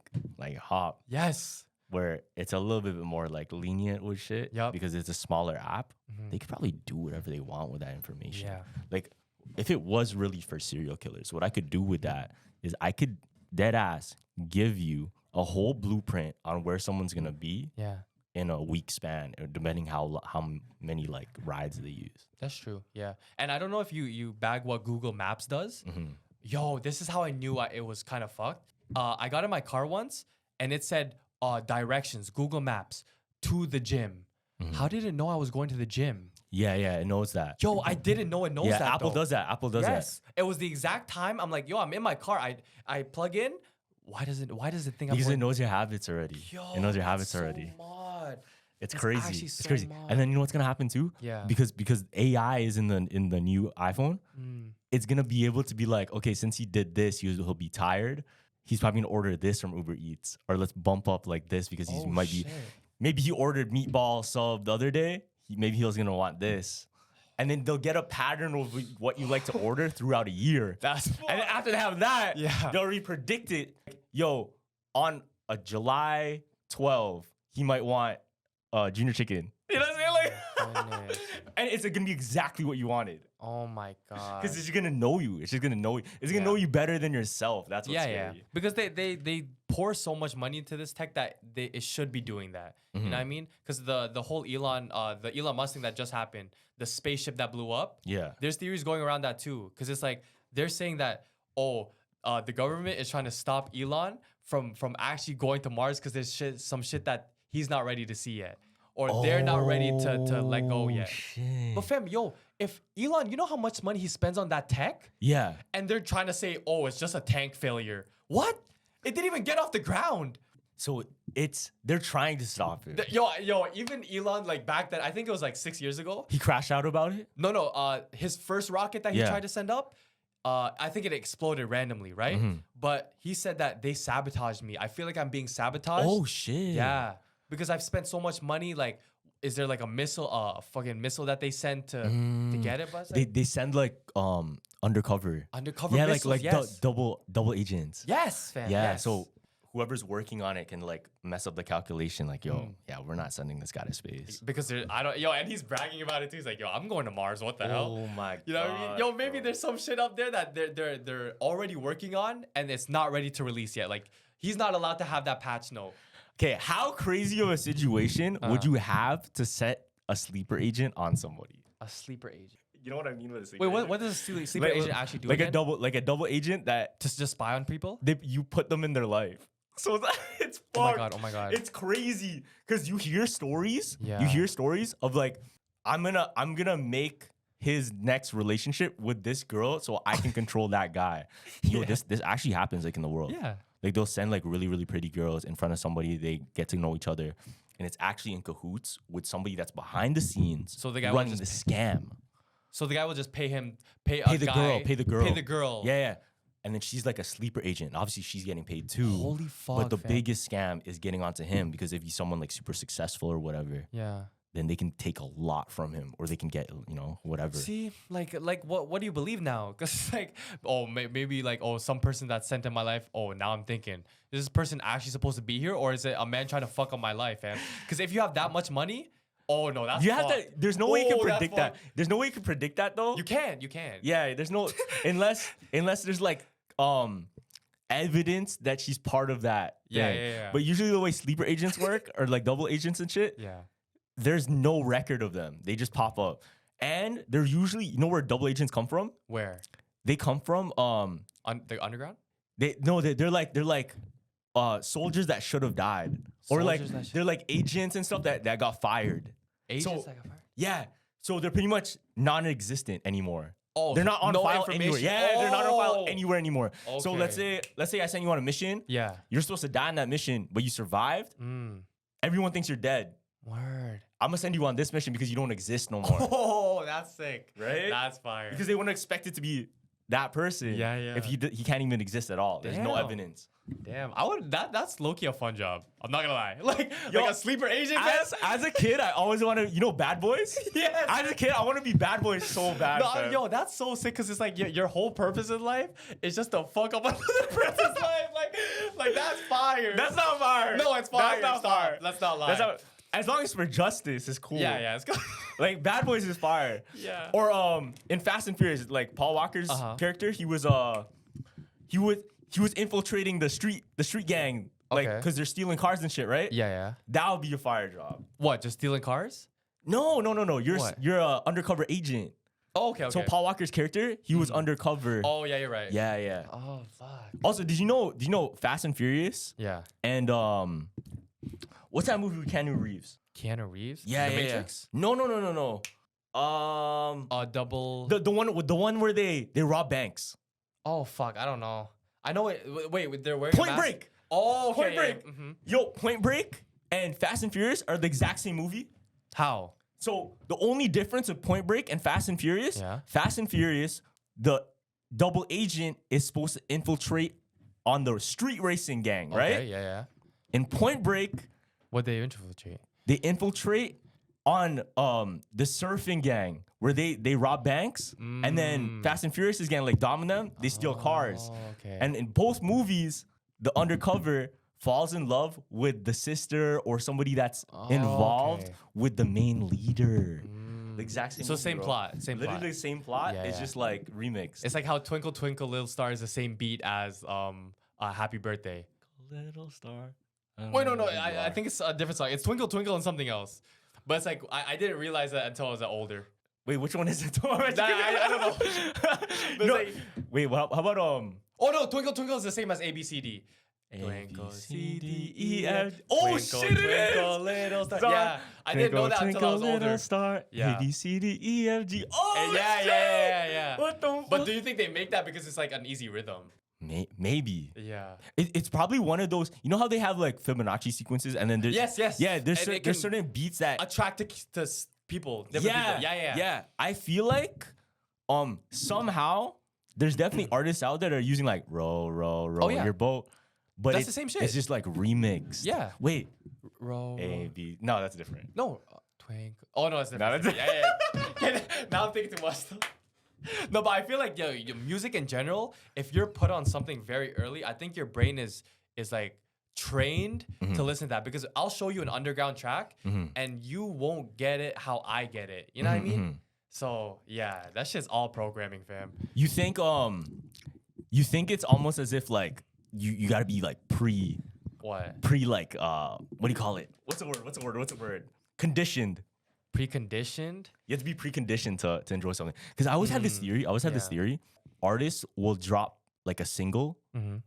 Speaker 1: Hop.
Speaker 2: Yes.
Speaker 1: Where it's a little bit more like lenient with shit.
Speaker 2: Yep.
Speaker 1: Because it's a smaller app. They could probably do whatever they want with that information.
Speaker 2: Yeah.
Speaker 1: Like if it was really for serial killers, what I could do with that is I could dead ass give you a whole blueprint on where someone's gonna be.
Speaker 2: Yeah.
Speaker 1: In a week span, or depending how many like rides they use.
Speaker 2: That's true. Yeah. And I don't know if you bag what Google Maps does. Yo, this is how I knew it was kind of fucked. I got in my car once and it said directions, Google Maps to the gym. How did it know I was going to the gym?
Speaker 1: Yeah, it knows that.
Speaker 2: Yo, I didn't know it knows that.
Speaker 1: Apple does that. Apple does that.
Speaker 2: It was the exact time. I'm like, yo, I'm in my car. I plug in. Why does it think I'm
Speaker 1: Because
Speaker 2: going?
Speaker 1: it knows your habits already.
Speaker 2: Yo,
Speaker 1: it knows your habits already.
Speaker 2: Mod.
Speaker 1: It's
Speaker 2: That's
Speaker 1: crazy.
Speaker 2: so
Speaker 1: It's crazy.
Speaker 2: mod.
Speaker 1: And then you know what's gonna happen too?
Speaker 2: Yeah.
Speaker 1: Because AI is in the new iPhone, it's gonna be able to be like, okay, since he did this, he'll be tired. He's probably gonna order this from Uber Eats, or let's bump up like this because maybe he ordered meatball sub the other day. Maybe he was gonna want this. And then they'll get a pattern of what you like to order throughout a year. And then after they have that, they'll already predict it. Yo, on a July 12, he might want junior chicken. You know what I'm saying? Like, and it's gonna be exactly what you wanted.
Speaker 2: Oh my god!
Speaker 1: Because it's just gonna know you. It's just gonna know you. It's gonna know you better than yourself. That's what's scary.
Speaker 2: Yeah. Because they pour so much money into this tech that it should be doing that. You know what I mean? Because the whole Elon Musk thing that just happened, the spaceship that blew up.
Speaker 1: Yeah.
Speaker 2: There's theories going around that too. Because it's like they're saying that the government is trying to stop Elon from actually going to Mars because there's some shit that he's not ready to see yet. Or they're not ready to let go yet.
Speaker 1: Shit.
Speaker 2: But fam, yo, if Elon, you know how much money he spends on that tech?
Speaker 1: Yeah.
Speaker 2: And they're trying to say, oh, it's just a tank failure. What? It didn't even get off the ground.
Speaker 1: So they're trying to stop it.
Speaker 2: Yo, even Elon, like back then, I think it was like 6 years ago.
Speaker 1: He crashed out about it?
Speaker 2: No, his first rocket that he tried to send up, I think it exploded randomly, right? But he said that they sabotaged me. I feel like I'm being sabotaged.
Speaker 1: Oh, shit.
Speaker 2: Yeah. Because I've spent so much money, like is there like a missile, fucking missile that they send to get it? But
Speaker 1: They send like undercover.
Speaker 2: Undercover
Speaker 1: Yeah,
Speaker 2: missiles,
Speaker 1: like
Speaker 2: yes.
Speaker 1: double agents.
Speaker 2: Yes, fam.
Speaker 1: Yeah,
Speaker 2: yes.
Speaker 1: so whoever's working on it can like mess up the calculation. Like, yo, yeah, we're not sending this guy to space.
Speaker 2: because and he's bragging about it too. He's like, yo, I'm going to Mars. What the hell?
Speaker 1: Oh my god.
Speaker 2: You know what I mean? Yo, maybe there's some shit up there that they're already working on and it's not ready to release yet. Like, he's not allowed to have that patch note.
Speaker 1: Okay, how crazy of a situation would you have to set a sleeper agent on somebody?
Speaker 2: A sleeper agent.
Speaker 1: You know what I mean with a sleeper
Speaker 2: Wait,
Speaker 1: agent?
Speaker 2: what does a sleeper agent actually do?
Speaker 1: Like
Speaker 2: again?
Speaker 1: a double agent that
Speaker 2: To just spy on people?
Speaker 1: you put them in their life. So it's fucked.
Speaker 2: Oh my god! Oh my god!
Speaker 1: It's crazy because you hear stories.
Speaker 2: Yeah.
Speaker 1: You hear stories of like, I'm gonna make his next relationship with this girl so I can control that guy. Yo, this actually happens like in the world.
Speaker 2: Yeah.
Speaker 1: Like they'll send like really, really pretty girls in front of somebody. They get to know each other, and it's actually in cahoots with somebody that's behind the scenes.
Speaker 2: So the guy will
Speaker 1: running the
Speaker 2: just
Speaker 1: scam.
Speaker 2: So the guy will just pay
Speaker 1: Pay the girl.
Speaker 2: Yeah.
Speaker 1: Yeah. And then she's like a sleeper agent. Obviously, she's getting paid too.
Speaker 2: Holy fuck,
Speaker 1: But the
Speaker 2: fam.
Speaker 1: biggest scam is getting onto him because if he's someone like super successful or whatever,
Speaker 2: Yeah.
Speaker 1: then they can take a lot from him or they can get, whatever.
Speaker 2: See, like what do you believe now? Because like, maybe like, some person that's sent in my life. Oh, now I'm thinking, is this person actually supposed to be here, or is it a man trying to fuck up my life, man? Because if you have that much money, oh no, that's
Speaker 1: You have to. There's no way you can
Speaker 2: that's
Speaker 1: predict that.
Speaker 2: fucked.
Speaker 1: There's no way you can predict that though.
Speaker 2: You can.
Speaker 1: Yeah, there's no unless there's like evidence that she's part of that.
Speaker 2: Yeah,
Speaker 1: thing.
Speaker 2: yeah.
Speaker 1: But usually the way sleeper agents work or like double agents and shit,
Speaker 2: Yeah.
Speaker 1: there's no record of them. They just pop up. And they're usually, you know where double agents come from?
Speaker 2: Where?
Speaker 1: They come from
Speaker 2: The underground?
Speaker 1: they're like soldiers that should have died. Or like
Speaker 2: Soldiers that should-
Speaker 1: they're like agents and stuff that got fired.
Speaker 2: Agents
Speaker 1: So-
Speaker 2: that got fired?
Speaker 1: Yeah. So they're pretty much non-existent anymore.
Speaker 2: Oh,
Speaker 1: They're not on
Speaker 2: no
Speaker 1: file anywhere.
Speaker 2: information.
Speaker 1: Yeah, they're not on file
Speaker 2: Oh.
Speaker 1: anywhere anymore. So let's
Speaker 2: Okay.
Speaker 1: say I send you on a mission.
Speaker 2: Yeah.
Speaker 1: You're supposed to die on that mission, but you survived. Everyone thinks you're dead.
Speaker 2: Word.
Speaker 1: I'm gonna send you on this mission because you don't exist no more.
Speaker 2: Oh, that's sick.
Speaker 1: Right?
Speaker 2: That's fire.
Speaker 1: Because they wouldn't expect it to be that person.
Speaker 2: Yeah, yeah.
Speaker 1: If he can't even exist at all. There's no
Speaker 2: Damn.
Speaker 1: evidence.
Speaker 2: Damn, I would. That's low-key a fun job. I'm not gonna lie. Like
Speaker 1: Yo,
Speaker 2: a sleeper agent.
Speaker 1: As a kid, I always wanted, Bad Boys?
Speaker 2: Yes.
Speaker 1: As a kid, I want to be Bad Boys so bad.
Speaker 2: No,
Speaker 1: fam.
Speaker 2: yo, that's so sick because it's like your whole purpose in life is just to fuck up another person's life. Like that's fire.
Speaker 1: That's not fire.
Speaker 2: No, it's fire.
Speaker 1: That's not
Speaker 2: Stop.
Speaker 1: fire.
Speaker 2: Let's not lie.
Speaker 1: That's not, as long as for justice, it's cool.
Speaker 2: Yeah, it's good.
Speaker 1: Like Bad Boys is fire.
Speaker 2: Yeah.
Speaker 1: Or in Fast and Furious, like Paul Walker's character, he was infiltrating the street gang, like
Speaker 2: Okay.
Speaker 1: because they're stealing cars and shit, right?
Speaker 2: Yeah.
Speaker 1: That would be a fire job.
Speaker 2: What? Just stealing cars?
Speaker 1: No. You're
Speaker 2: What?
Speaker 1: you're a undercover agent.
Speaker 2: Oh, okay.
Speaker 1: So Paul Walker's character, he was undercover.
Speaker 2: Oh, yeah, you're right.
Speaker 1: Yeah.
Speaker 2: Oh, fuck.
Speaker 1: Also, do you know Fast and Furious?
Speaker 2: Yeah.
Speaker 1: And what's that movie with Keanu Reeves?
Speaker 2: Keanu Reeves?
Speaker 1: Yeah,
Speaker 2: The
Speaker 1: yeah,
Speaker 2: Matrix?
Speaker 1: Yeah. No.
Speaker 2: Double.
Speaker 1: The one where they rob banks.
Speaker 2: Oh, fuck. I don't know. I know it. Wait, they're wearing
Speaker 1: Point
Speaker 2: a mask?
Speaker 1: Break.
Speaker 2: Oh, okay.
Speaker 1: Point Break.
Speaker 2: Yeah. Mhm.
Speaker 1: Yo, Point Break and Fast and Furious are the exact same movie.
Speaker 2: How?
Speaker 1: So the only difference of Point Break and Fast and Furious,
Speaker 2: Yeah.
Speaker 1: Fast and Furious, the double agent is supposed to infiltrate on the street racing gang, right?
Speaker 2: Okay, yeah.
Speaker 1: In Point Break,
Speaker 2: What they infiltrate?
Speaker 1: they infiltrate on the surfing gang where they rob banks, and then Fast and Furious is getting like dominant them, they steal cars.
Speaker 2: Oh, okay.
Speaker 1: And in both movies, the undercover falls in love with the sister or somebody that's involved
Speaker 2: okay.
Speaker 1: with the main leader. The exact same.
Speaker 2: So
Speaker 1: movie,
Speaker 2: same
Speaker 1: bro.
Speaker 2: plot,
Speaker 1: Literally the same plot.
Speaker 2: Yeah,
Speaker 1: it's
Speaker 2: yeah.
Speaker 1: just like remixed.
Speaker 2: It's like how Twinkle Twinkle Little Star is the same beat as Happy Birthday.
Speaker 1: Little star.
Speaker 2: Wait, no, I think it's a different song. It's Twinkle Twinkle and something else. But it's like I didn't realize that until I was older.
Speaker 1: Wait, which one is it?
Speaker 2: I don't know. But
Speaker 1: No,
Speaker 2: it's like,
Speaker 1: wait, how about
Speaker 2: oh no, Twinkle Twinkle is the same as ABCD. Twinkle, C, D, E, F.
Speaker 1: Oh
Speaker 2: Twinkle,
Speaker 1: shit, it
Speaker 2: twinkle,
Speaker 1: is.
Speaker 2: little star.
Speaker 1: Star.
Speaker 2: Yeah, I didn't know that until I was older.
Speaker 1: Star.
Speaker 2: Yeah.
Speaker 1: A, B, C, D, E, F, G. Oh,
Speaker 2: Yeah.
Speaker 1: What the fuck?
Speaker 2: But do you think they make that because it's like an easy rhythm?
Speaker 1: Maybe.
Speaker 2: Yeah.
Speaker 1: It's probably one of those. You know how they have like Fibonacci sequences, and then there's
Speaker 2: Yes.
Speaker 1: yeah. There's
Speaker 2: And it
Speaker 1: there's
Speaker 2: can
Speaker 1: certain beats that
Speaker 2: attract to people. Different people. Yeah.
Speaker 1: I feel like somehow there's definitely artists out there that are using like row
Speaker 2: yeah.
Speaker 1: your boat, but
Speaker 2: That's the same shit.
Speaker 1: It's just like remixed.
Speaker 2: Yeah.
Speaker 1: Wait.
Speaker 2: Row.
Speaker 1: A B. No, that's different.
Speaker 2: No. Twinkle. Oh no, it's
Speaker 1: No,
Speaker 2: different. Yeah. Now I'm thinking too much. No, but I feel like your music in general, if you're put on something very early, I think your brain is like trained to listen to that, because I'll show you an underground track and you won't get it how I get it. You know what I mean? So yeah, that shit's all programming, fam.
Speaker 1: You think it's almost as if like you gotta be like
Speaker 2: What?
Speaker 1: like what do you call it? What's the word? Conditioned.
Speaker 2: Preconditioned?
Speaker 1: You have to be preconditioned to enjoy something. Because I always had this theory. Artists will drop like a single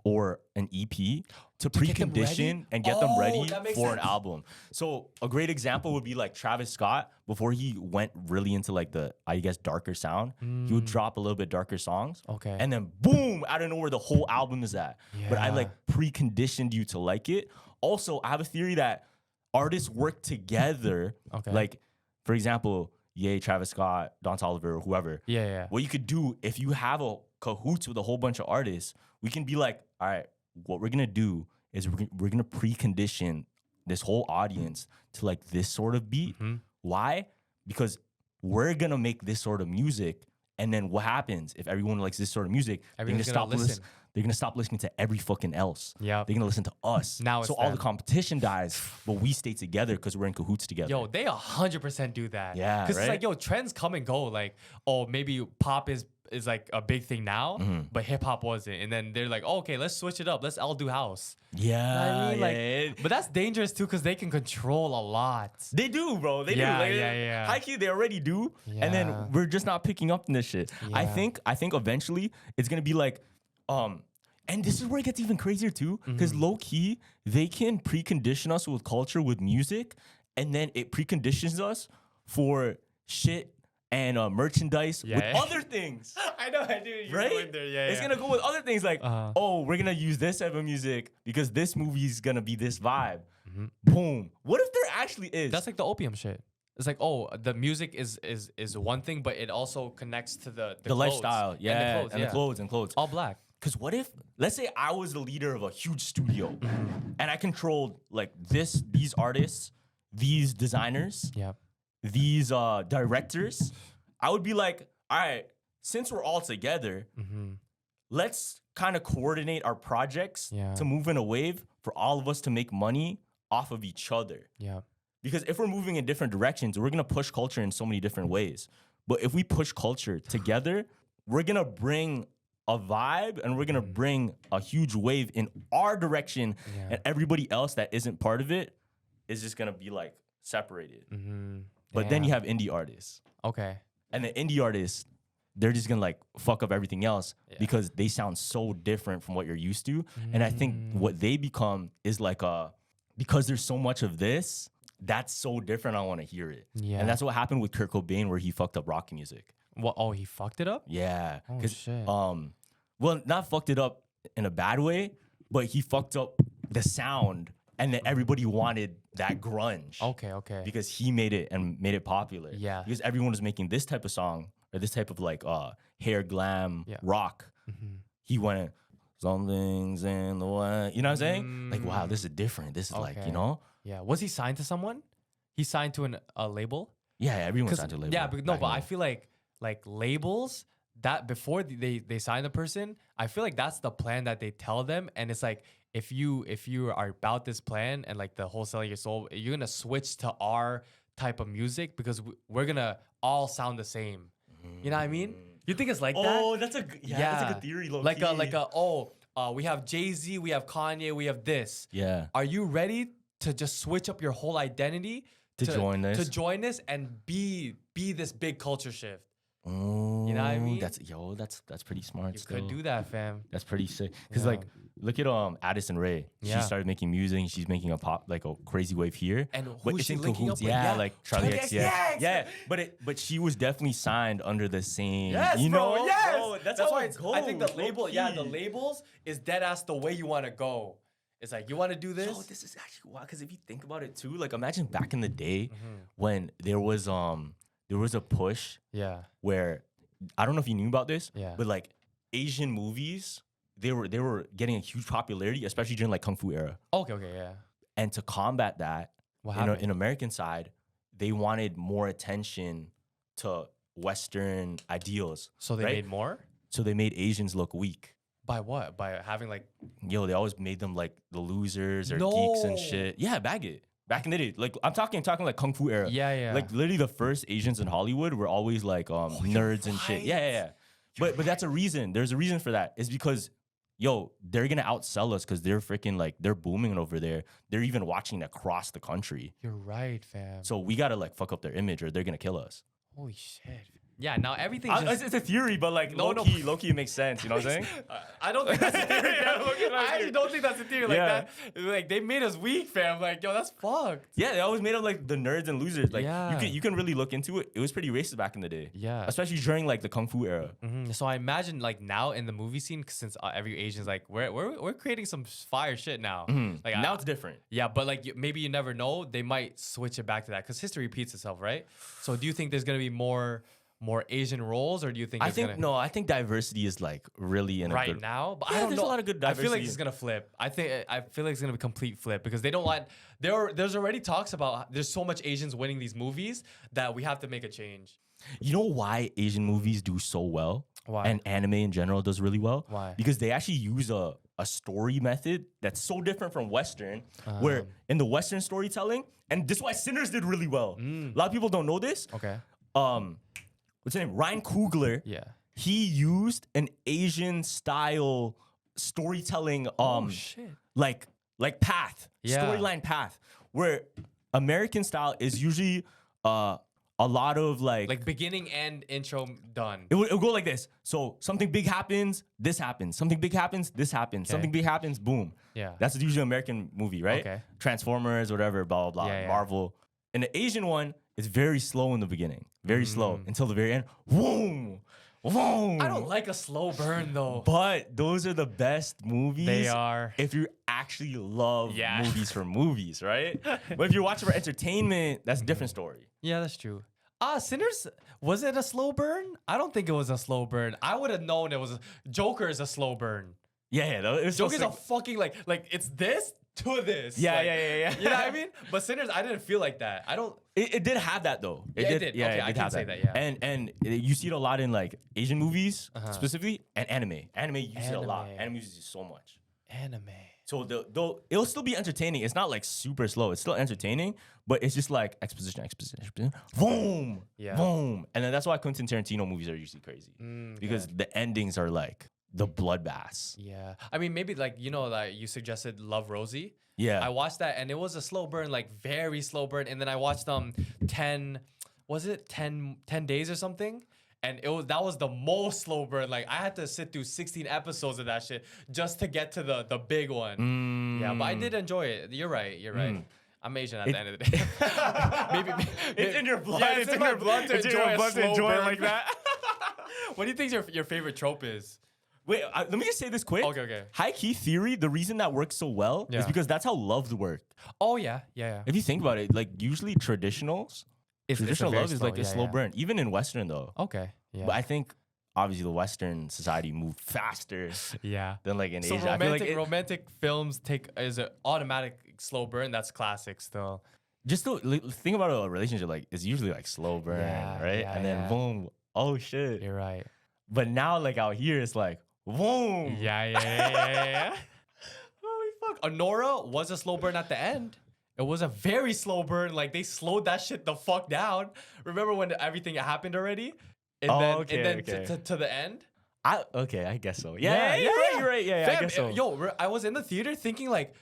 Speaker 1: or an EP to
Speaker 2: get them ready?
Speaker 1: precondition and get them ready
Speaker 2: that makes
Speaker 1: for an
Speaker 2: sense.
Speaker 1: album. So a great example would be like Travis Scott. Before he went really into like the, I guess, darker sound, he would drop a little bit darker songs.
Speaker 2: Okay.
Speaker 1: And then boom, out of nowhere, the whole album is that. But I
Speaker 2: Yeah.
Speaker 1: like preconditioned you to like it. Also, I have a theory that artists work together.
Speaker 2: Okay.
Speaker 1: Like, for example, Ye, Travis Scott, Don Toliver, or whoever.
Speaker 2: Yeah.
Speaker 1: What you could do if you have a cahoots with a whole bunch of artists, we can be like, all right, what we're gonna do is we're gonna precondition this whole audience to like this sort of beat. Why? Because we're gonna make this sort of music, and then what happens if everyone likes this sort of music?
Speaker 2: Everyone's gonna listen.
Speaker 1: They're gonna stop listening to every fucking else.
Speaker 2: Yep.
Speaker 1: They're gonna listen to us.
Speaker 2: Now
Speaker 1: so
Speaker 2: it's
Speaker 1: all the
Speaker 2: them.
Speaker 1: competition dies, but we stay together because we're in cahoots together.
Speaker 2: Yo, they 100% do that.
Speaker 1: Yeah,
Speaker 2: Because it's
Speaker 1: right?
Speaker 2: like, yo, trends come and go. Like, oh, maybe pop is like a big thing now, but hip hop wasn't. And then they're like, oh, okay, let's switch it up. Let's all do house.
Speaker 1: Yeah,
Speaker 2: I mean, like, but that's dangerous too, because they can control a lot.
Speaker 1: They do, bro. They
Speaker 2: Yeah,
Speaker 1: do. Like,
Speaker 2: yeah.
Speaker 1: High key, they already do. And
Speaker 2: Yeah.
Speaker 1: then we're just not picking up on this shit. I
Speaker 2: Yeah.
Speaker 1: think eventually it's gonna be like, and this is where it gets even crazier too, because low key they can precondition us with culture, with music, and then it preconditions us for shit and merchandise with
Speaker 2: Yeah.
Speaker 1: other things.
Speaker 2: I know, I do. You're
Speaker 1: Right?
Speaker 2: going there. Yeah,
Speaker 1: It's gonna go with other things like,
Speaker 2: Uh-huh.
Speaker 1: oh, we're gonna use this type of music because this movie's gonna be this vibe. Boom. What if there actually is?
Speaker 2: That's like the opium shit. It's like, oh, the music is one thing, but it also connects to the
Speaker 1: the
Speaker 2: clothes.
Speaker 1: lifestyle, yeah,
Speaker 2: and the clothes,
Speaker 1: and clothes.
Speaker 2: all black.
Speaker 1: Because what if, let's say I was the leader of a huge studio and I controlled like these artists, these designers,
Speaker 2: Yep.
Speaker 1: these directors, I would be like, all right, since we're all together, let's kind of coordinate our projects
Speaker 2: Yeah.
Speaker 1: to move in a wave for all of us to make money off of each other.
Speaker 2: Yep.
Speaker 1: Because if we're moving in different directions, we're gonna push culture in so many different ways. But if we push culture together, we're gonna bring a vibe and we're gonna bring a huge wave in our direction,
Speaker 2: Yeah.
Speaker 1: and everybody else that isn't part of it is just gonna be like separated. But then you have indie artists,
Speaker 2: Okay.
Speaker 1: and the indie artists, they're just gonna like fuck up everything else because they sound so different from what you're used to. And I think what they become is like because there's so much of this, that's so different. I want to hear it.
Speaker 2: Yeah.
Speaker 1: And that's what happened with Kurt Cobain, where he fucked up rock music.
Speaker 2: What? Oh, he fucked it up.
Speaker 1: Yeah.
Speaker 2: Oh,
Speaker 1: 'Cause,
Speaker 2: shit.
Speaker 1: well, not fucked it up in a bad way, but he fucked up the sound, and then everybody wanted that grunge.
Speaker 2: Okay.
Speaker 1: Because he made it and made it popular.
Speaker 2: Yeah.
Speaker 1: Because everyone was making this type of song or this type of like hair glam rock. He went something's in the way. You know what I'm saying? Like, wow, this is different. This is like,
Speaker 2: Okay.
Speaker 1: you know?
Speaker 2: Yeah. Was he signed to someone? He signed to a label.
Speaker 1: Yeah, everyone's
Speaker 2: 'Cause-
Speaker 1: signed to a label.
Speaker 2: Yeah, but no,
Speaker 1: back
Speaker 2: but
Speaker 1: then.
Speaker 2: I feel like labels that before they sign the person, I feel like that's the plan that they tell them, and it's like if you are about this plan and like the whole selling your soul, you're gonna switch to our type of music because we're gonna all sound the same. You know what I mean? You think it's like that?
Speaker 1: Oh, that's a good theory.
Speaker 2: Like we have Jay-Z, we have Kanye, we have this.
Speaker 1: Yeah.
Speaker 2: Are you ready to just switch up your whole identity
Speaker 1: To join this?
Speaker 2: To join this and be this big culture shift.
Speaker 1: Oh,
Speaker 2: You know what I mean?
Speaker 1: That's pretty smart.
Speaker 2: You
Speaker 1: still.
Speaker 2: could do that, fam.
Speaker 1: That's pretty sick. Cause
Speaker 2: Yeah.
Speaker 1: like, look at Addison Rae.
Speaker 2: Yeah.
Speaker 1: She started making music. And she's making a crazy wave here.
Speaker 2: And
Speaker 1: but
Speaker 2: who's
Speaker 1: it's
Speaker 2: she
Speaker 1: in
Speaker 2: linking
Speaker 1: cahoots.
Speaker 2: up with?
Speaker 1: Yeah,
Speaker 2: Yeah.
Speaker 1: like Charlie
Speaker 2: Charli
Speaker 1: X.
Speaker 2: X,
Speaker 1: Yeah,
Speaker 2: yes!
Speaker 1: yeah. But she was definitely signed under the same.
Speaker 2: Yes,
Speaker 1: you
Speaker 2: bro.
Speaker 1: know?
Speaker 2: Yes.
Speaker 1: Bro, that's
Speaker 2: why
Speaker 1: how it goes.
Speaker 2: I think the label, the
Speaker 1: low-key.
Speaker 2: labels is dead ass the way you want to go. It's like you want to do this.
Speaker 1: Yo, this is actually wild. Cause if you think about it too, like imagine back in the day
Speaker 2: Mm-hmm.
Speaker 1: when there was a push
Speaker 2: Yeah.
Speaker 1: where I don't know if you knew about this,
Speaker 2: Yeah.
Speaker 1: but like Asian movies, they were getting a huge popularity, especially during like Kung Fu era.
Speaker 2: Okay. Yeah.
Speaker 1: And to combat that,
Speaker 2: What
Speaker 1: in
Speaker 2: happened?
Speaker 1: American side, they wanted more attention to Western ideals.
Speaker 2: So they made more?
Speaker 1: So they made Asians look weak.
Speaker 2: By what? By having like...
Speaker 1: They always made them like the losers or geeks and shit. Yeah, back in the day. Like I'm talking like Kung Fu era.
Speaker 2: Yeah.
Speaker 1: Like literally the first Asians in Hollywood were always like nerds and shit. Yeah. But that's a reason. There's a reason for that. It's because they're gonna outsell us because they're freaking like they're booming over there. They're even watching across the country.
Speaker 2: You're right, fam.
Speaker 1: So we gotta like fuck up their image or they're gonna kill us.
Speaker 2: Holy shit. Yeah, now everything
Speaker 1: it's a theory, but like low key it makes sense. You know what I'm saying?
Speaker 2: I don't think that's a theory. I actually don't think that's a theory like that. Like they made us weak, fam. Like, that's fucked.
Speaker 1: Yeah, they always made up like the nerds and losers. Like you can really look into it. It was pretty racist back in the day.
Speaker 2: Yeah.
Speaker 1: Especially during like the Kung Fu era.
Speaker 2: Mm-hmm. So I imagine like now in the movie scene, since every Asian's like we're creating some fire shit now.
Speaker 1: Mm-hmm.
Speaker 2: Like
Speaker 1: now it's different.
Speaker 2: Yeah, but like maybe you never know. They might switch it back to that because history repeats itself, right? So do you think there's gonna be more Asian roles, or do you think
Speaker 1: I think diversity is like really in
Speaker 2: right
Speaker 1: a good
Speaker 2: now? But
Speaker 1: yeah,
Speaker 2: I don't
Speaker 1: there's
Speaker 2: know.
Speaker 1: a lot of good diversity.
Speaker 2: I feel like it's gonna flip. I feel like it's gonna be complete flip because they don't want. There's already talks about there's so much Asians winning these movies that we have to make a change.
Speaker 1: You know why Asian movies do so well?
Speaker 2: Why?
Speaker 1: And anime in general does really well?
Speaker 2: Why?
Speaker 1: Because they actually use a story method that's so different from Western, where in the Western storytelling, and this is why Sinners did really well. A lot of people don't know this.
Speaker 2: Okay.
Speaker 1: What's his name? Ryan Coogler.
Speaker 2: Yeah.
Speaker 1: He used an Asian style storytelling like path, storyline path, where American style is usually a lot of like
Speaker 2: beginning and intro done.
Speaker 1: It will go like this. So something big happens, this happens. Something big happens, this happens. Something big happens, boom.
Speaker 2: Yeah.
Speaker 1: That's usually an American movie, right?
Speaker 2: Okay.
Speaker 1: Transformers, whatever, blah, blah, blah,
Speaker 2: Yeah.
Speaker 1: Marvel. And the Asian one is very slow in the beginning. Very slow until the very end. Boom. Boom.
Speaker 2: I don't like a slow burn though.
Speaker 1: But those are the best movies.
Speaker 2: They are.
Speaker 1: If you actually love movies for movies, right? But if you're watching for entertainment, that's a different story.
Speaker 2: Yeah, that's true. Sinners, was it a slow burn? I don't think it was a slow burn. I would have known it was Joker is a slow burn.
Speaker 1: Yeah. It was
Speaker 2: Joker's a fucking like it's this to this.
Speaker 1: Yeah.
Speaker 2: You know what I mean? But Sinners, I didn't feel like that. I don't.
Speaker 1: It did have that though.
Speaker 2: It did.
Speaker 1: Yeah,
Speaker 2: okay, I can say that. Yeah.
Speaker 1: And you see it a lot in like Asian movies specifically, and anime. Anime you see it a lot. Anime you see so much.
Speaker 2: Anime.
Speaker 1: So it'll still be entertaining. It's not like super slow. It's still entertaining, but it's just like exposition, boom, boom, and then that's why Quentin Tarantino movies are usually crazy because the endings are like the bloodbaths.
Speaker 2: Yeah, I mean maybe like like you suggested Love Rosie.
Speaker 1: Yeah,
Speaker 2: I watched that and it was a slow burn, like very slow burn, and then I watched 10 days or something. And that was the most slow burn. Like I had to sit through 16 episodes of that shit just to get to the big one. Yeah, but I did enjoy it. You're right. I'm Asian at the end of the day. maybe
Speaker 1: it's in your blood.
Speaker 2: Yeah, it's in your blood to enjoy it like
Speaker 1: that.
Speaker 2: What do you think your favorite trope is?
Speaker 1: Wait, let me just say this quick.
Speaker 2: Okay.
Speaker 1: High key theory. The reason that works so well is because that's how loves work.
Speaker 2: Oh yeah.
Speaker 1: If you think about it, like usually traditional love is like a slow burn, even in Western though.
Speaker 2: Okay. Yeah.
Speaker 1: But I think obviously the Western society moved faster. Than like in Asia.
Speaker 2: So
Speaker 1: I feel like
Speaker 2: romantic films is an automatic slow burn. That's classic still.
Speaker 1: Just to think about a relationship, like it's usually like slow burn, right? And then boom, oh shit.
Speaker 2: You're right.
Speaker 1: But now like out here it's like boom.
Speaker 2: Yeah. Holy fuck. Honora was a slow burn at the end. It was a very slow burn. Like they slowed that shit the fuck down. Remember when everything happened already? And then to the end?
Speaker 1: I guess so. Yeah, you're right. Yeah,
Speaker 2: Fam,
Speaker 1: I guess so.
Speaker 2: I was in the theater thinking like,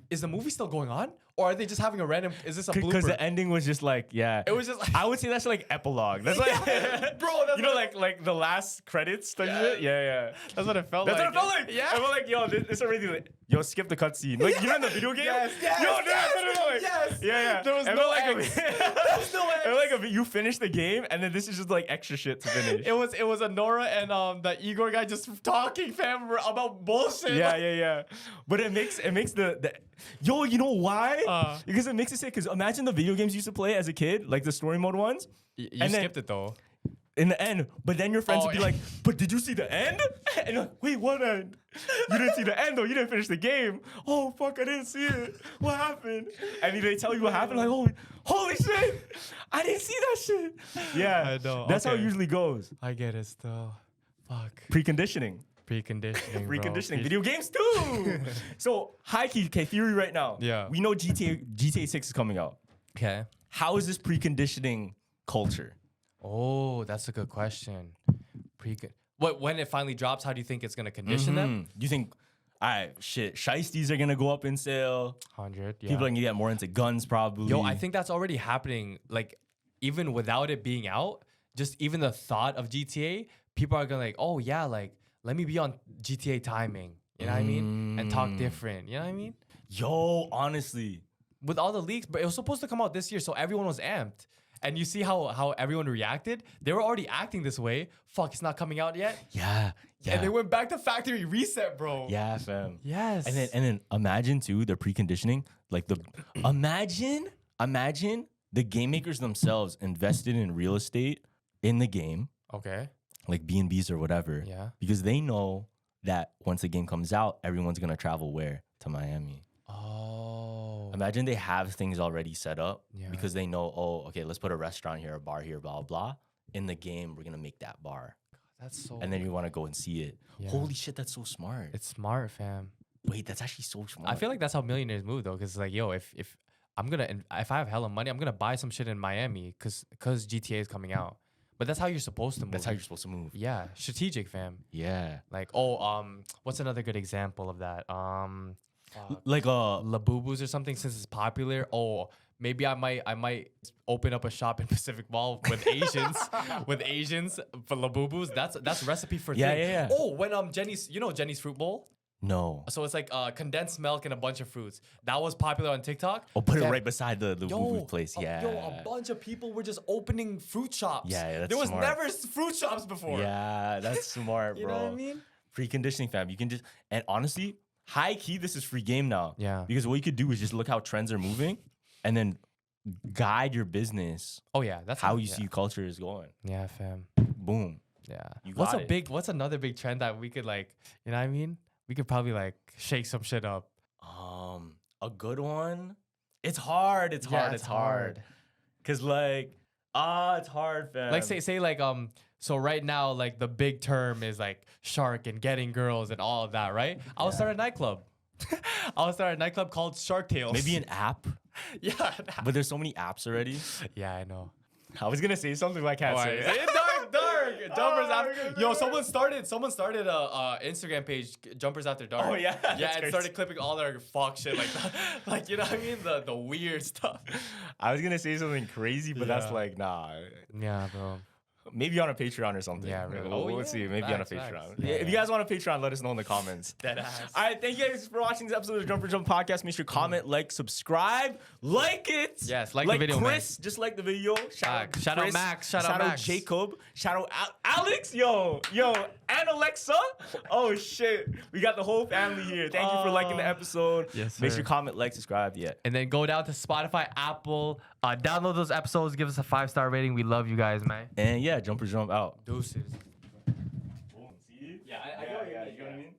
Speaker 2: is the movie still going on? Or are they just having a random, is this a blooper?
Speaker 1: Because the ending was just like,
Speaker 2: It was just like,
Speaker 1: I would say that's like epilogue. That's like,
Speaker 2: bro, that's
Speaker 1: like the last credits type shit? Yeah.
Speaker 2: That's what it felt
Speaker 1: That's
Speaker 2: like.
Speaker 1: what it felt like.
Speaker 2: Yeah.
Speaker 1: I felt like, this already like, skip the cutscene. Like, you know in the video game?
Speaker 2: Yes.
Speaker 1: Yeah.
Speaker 2: There was no X.
Speaker 1: It was like you finish the game, and then this is just like extra shit to finish.
Speaker 2: It was Honora and the Igor guy just talking, fam, about bullshit.
Speaker 1: Yeah. But it makes the you know why? Because it makes it sick. Because imagine the video games you used to play as a kid, like the story mode ones.
Speaker 2: You skipped it though.
Speaker 1: in the end. But then your friends would be
Speaker 2: yeah.
Speaker 1: like, but did you see the end? And you're like, wait, what end? You didn't see the end though. You didn't finish the game. Oh, fuck, I didn't see it. What happened? And then they tell you what happened. Like, holy shit. I didn't see that shit. Yeah,
Speaker 2: I know.
Speaker 1: that's how it
Speaker 2: Okay.
Speaker 1: usually goes.
Speaker 2: I get it still. Fuck.
Speaker 1: Preconditioning.
Speaker 2: Preconditioning, bro.
Speaker 1: Reconditioning. Video games too. So, high key, okay, theory right now.
Speaker 2: Yeah.
Speaker 1: We know GTA 6 is coming out.
Speaker 2: Okay.
Speaker 1: How is this preconditioning culture?
Speaker 2: Oh, that's a good question. When it finally drops, how do you think it's gonna condition them?
Speaker 1: Do you think, all right, shit, shiesties are gonna go up in sale?
Speaker 2: 100. Yeah.
Speaker 1: People are gonna get more into guns probably.
Speaker 2: Yo, I think that's already happening. Like, even without it being out, just even the thought of GTA, people are gonna like, oh yeah, like let me be on GTA timing. You know what I mean? And talk different. You know what I mean?
Speaker 1: Yo, honestly.
Speaker 2: With all the leaks, but it was supposed to come out this year, so everyone was amped. And you see how everyone reacted? They were already acting this way. Fuck, it's not coming out yet.
Speaker 1: Yeah.
Speaker 2: And they went back to factory reset, bro.
Speaker 1: Yeah, fam.
Speaker 2: Yes.
Speaker 1: And then imagine too, their preconditioning. Like imagine the game makers themselves invested in real estate in the game,
Speaker 2: Okay.
Speaker 1: like B&Bs or whatever.
Speaker 2: Yeah.
Speaker 1: Because they know that once the game comes out, everyone's gonna travel where? To Miami.
Speaker 2: Oh.
Speaker 1: Imagine they have things already set up
Speaker 2: Yeah.
Speaker 1: because they know, oh, okay, let's put a restaurant here, a bar here, blah, blah. In the game, we're gonna make that bar.
Speaker 2: That's so.
Speaker 1: And then you wanna go and see it.
Speaker 2: Yeah.
Speaker 1: Holy shit, that's so smart.
Speaker 2: It's smart, fam.
Speaker 1: Wait, that's actually so smart.
Speaker 2: I feel like that's how millionaires move though, because like, yo, if I have hella money, I'm gonna buy some shit in Miami, cause GTA is coming out. But that's how you're supposed to move.
Speaker 1: that's how you're supposed to move.
Speaker 2: Yeah, strategic, fam.
Speaker 1: Yeah.
Speaker 2: Like, what's another good example of that?
Speaker 1: Like
Speaker 2: Labubu's or something, since it's popular. Oh, maybe I might open up a shop in Pacific Mall with Asians for Labubu's. That's a recipe for
Speaker 1: Yeah,
Speaker 2: thing.
Speaker 1: yeah.
Speaker 2: Oh, when Jenny's Fruit Bowl.
Speaker 1: no.
Speaker 2: So it's like condensed milk and a bunch of fruits. That was popular on TikTok.
Speaker 1: Oh, put it
Speaker 2: Fam,
Speaker 1: right beside the boo-boo place. Yeah.
Speaker 2: a bunch of people were just opening fruit shops.
Speaker 1: Yeah, that's
Speaker 2: there was
Speaker 1: smart.
Speaker 2: never fruit shops before.
Speaker 1: Yeah, that's smart,
Speaker 2: You
Speaker 1: bro.
Speaker 2: know what I mean?
Speaker 1: Preconditioning, fam. You can just, and honestly, high key, this is free game now.
Speaker 2: Yeah.
Speaker 1: Because what you could do is just look how trends are moving and then guide your business
Speaker 2: Oh yeah, that's
Speaker 1: how you see culture is going.
Speaker 2: Yeah, fam.
Speaker 1: Boom.
Speaker 2: Yeah.
Speaker 1: You
Speaker 2: What's
Speaker 1: got it.
Speaker 2: What's another big trend that we could like, you know what I mean? We could probably like shake some shit up.
Speaker 1: A good one. It's hard. It's hard. It's hard. Cause like, it's hard, fam.
Speaker 2: Like say like so right now like the big term is like shark and getting girls and all of that, right? I'll start a nightclub. I'll start a nightclub called Shark Tales.
Speaker 1: maybe an app,
Speaker 2: yeah.
Speaker 1: but there's so many apps already.
Speaker 2: Yeah, I know.
Speaker 1: I was gonna say something, but I can't say it.
Speaker 2: Dark. Jumpers
Speaker 1: Oh,
Speaker 2: after. Yo, someone started a Instagram page, Jumpers After Dark.
Speaker 1: Oh, yeah?
Speaker 2: Yeah,
Speaker 1: That's
Speaker 2: and
Speaker 1: crazy.
Speaker 2: started clipping all their fuck shit like that. Like, you know what I mean? The weird stuff.
Speaker 1: I was gonna say something crazy, but that's
Speaker 2: Yeah.
Speaker 1: like, nah.
Speaker 2: Yeah, bro.
Speaker 1: Maybe on a Patreon or something.
Speaker 2: Yeah, really.
Speaker 1: We'll,
Speaker 2: Oh,
Speaker 1: we'll
Speaker 2: yeah.
Speaker 1: see. Maybe
Speaker 2: Facts,
Speaker 1: on a
Speaker 2: facts.
Speaker 1: Patreon.
Speaker 2: Yeah,
Speaker 1: If you
Speaker 2: yeah.
Speaker 1: guys want a Patreon, let us know in the comments.
Speaker 2: Deadass.
Speaker 1: All right, thank you guys for watching this episode of Jumper Jump Podcast. Make sure to comment, like, subscribe, like it.
Speaker 2: Yes, like the video,
Speaker 1: Chris, just like the video.
Speaker 2: Shout out
Speaker 1: Chris,
Speaker 2: Max, shout out Max.
Speaker 1: Jacob, shout out Alex, yo, and Alexa. Oh shit, we got the whole family here. Thank you for liking the episode.
Speaker 2: Yes,
Speaker 1: Make
Speaker 2: sir.
Speaker 1: sure to comment, like, subscribe. Yeah.
Speaker 2: And then go down to Spotify, Apple, download those episodes, give us a 5-star rating. We love you guys, man.
Speaker 1: And yeah, Jumper Jump out.
Speaker 2: Deuces.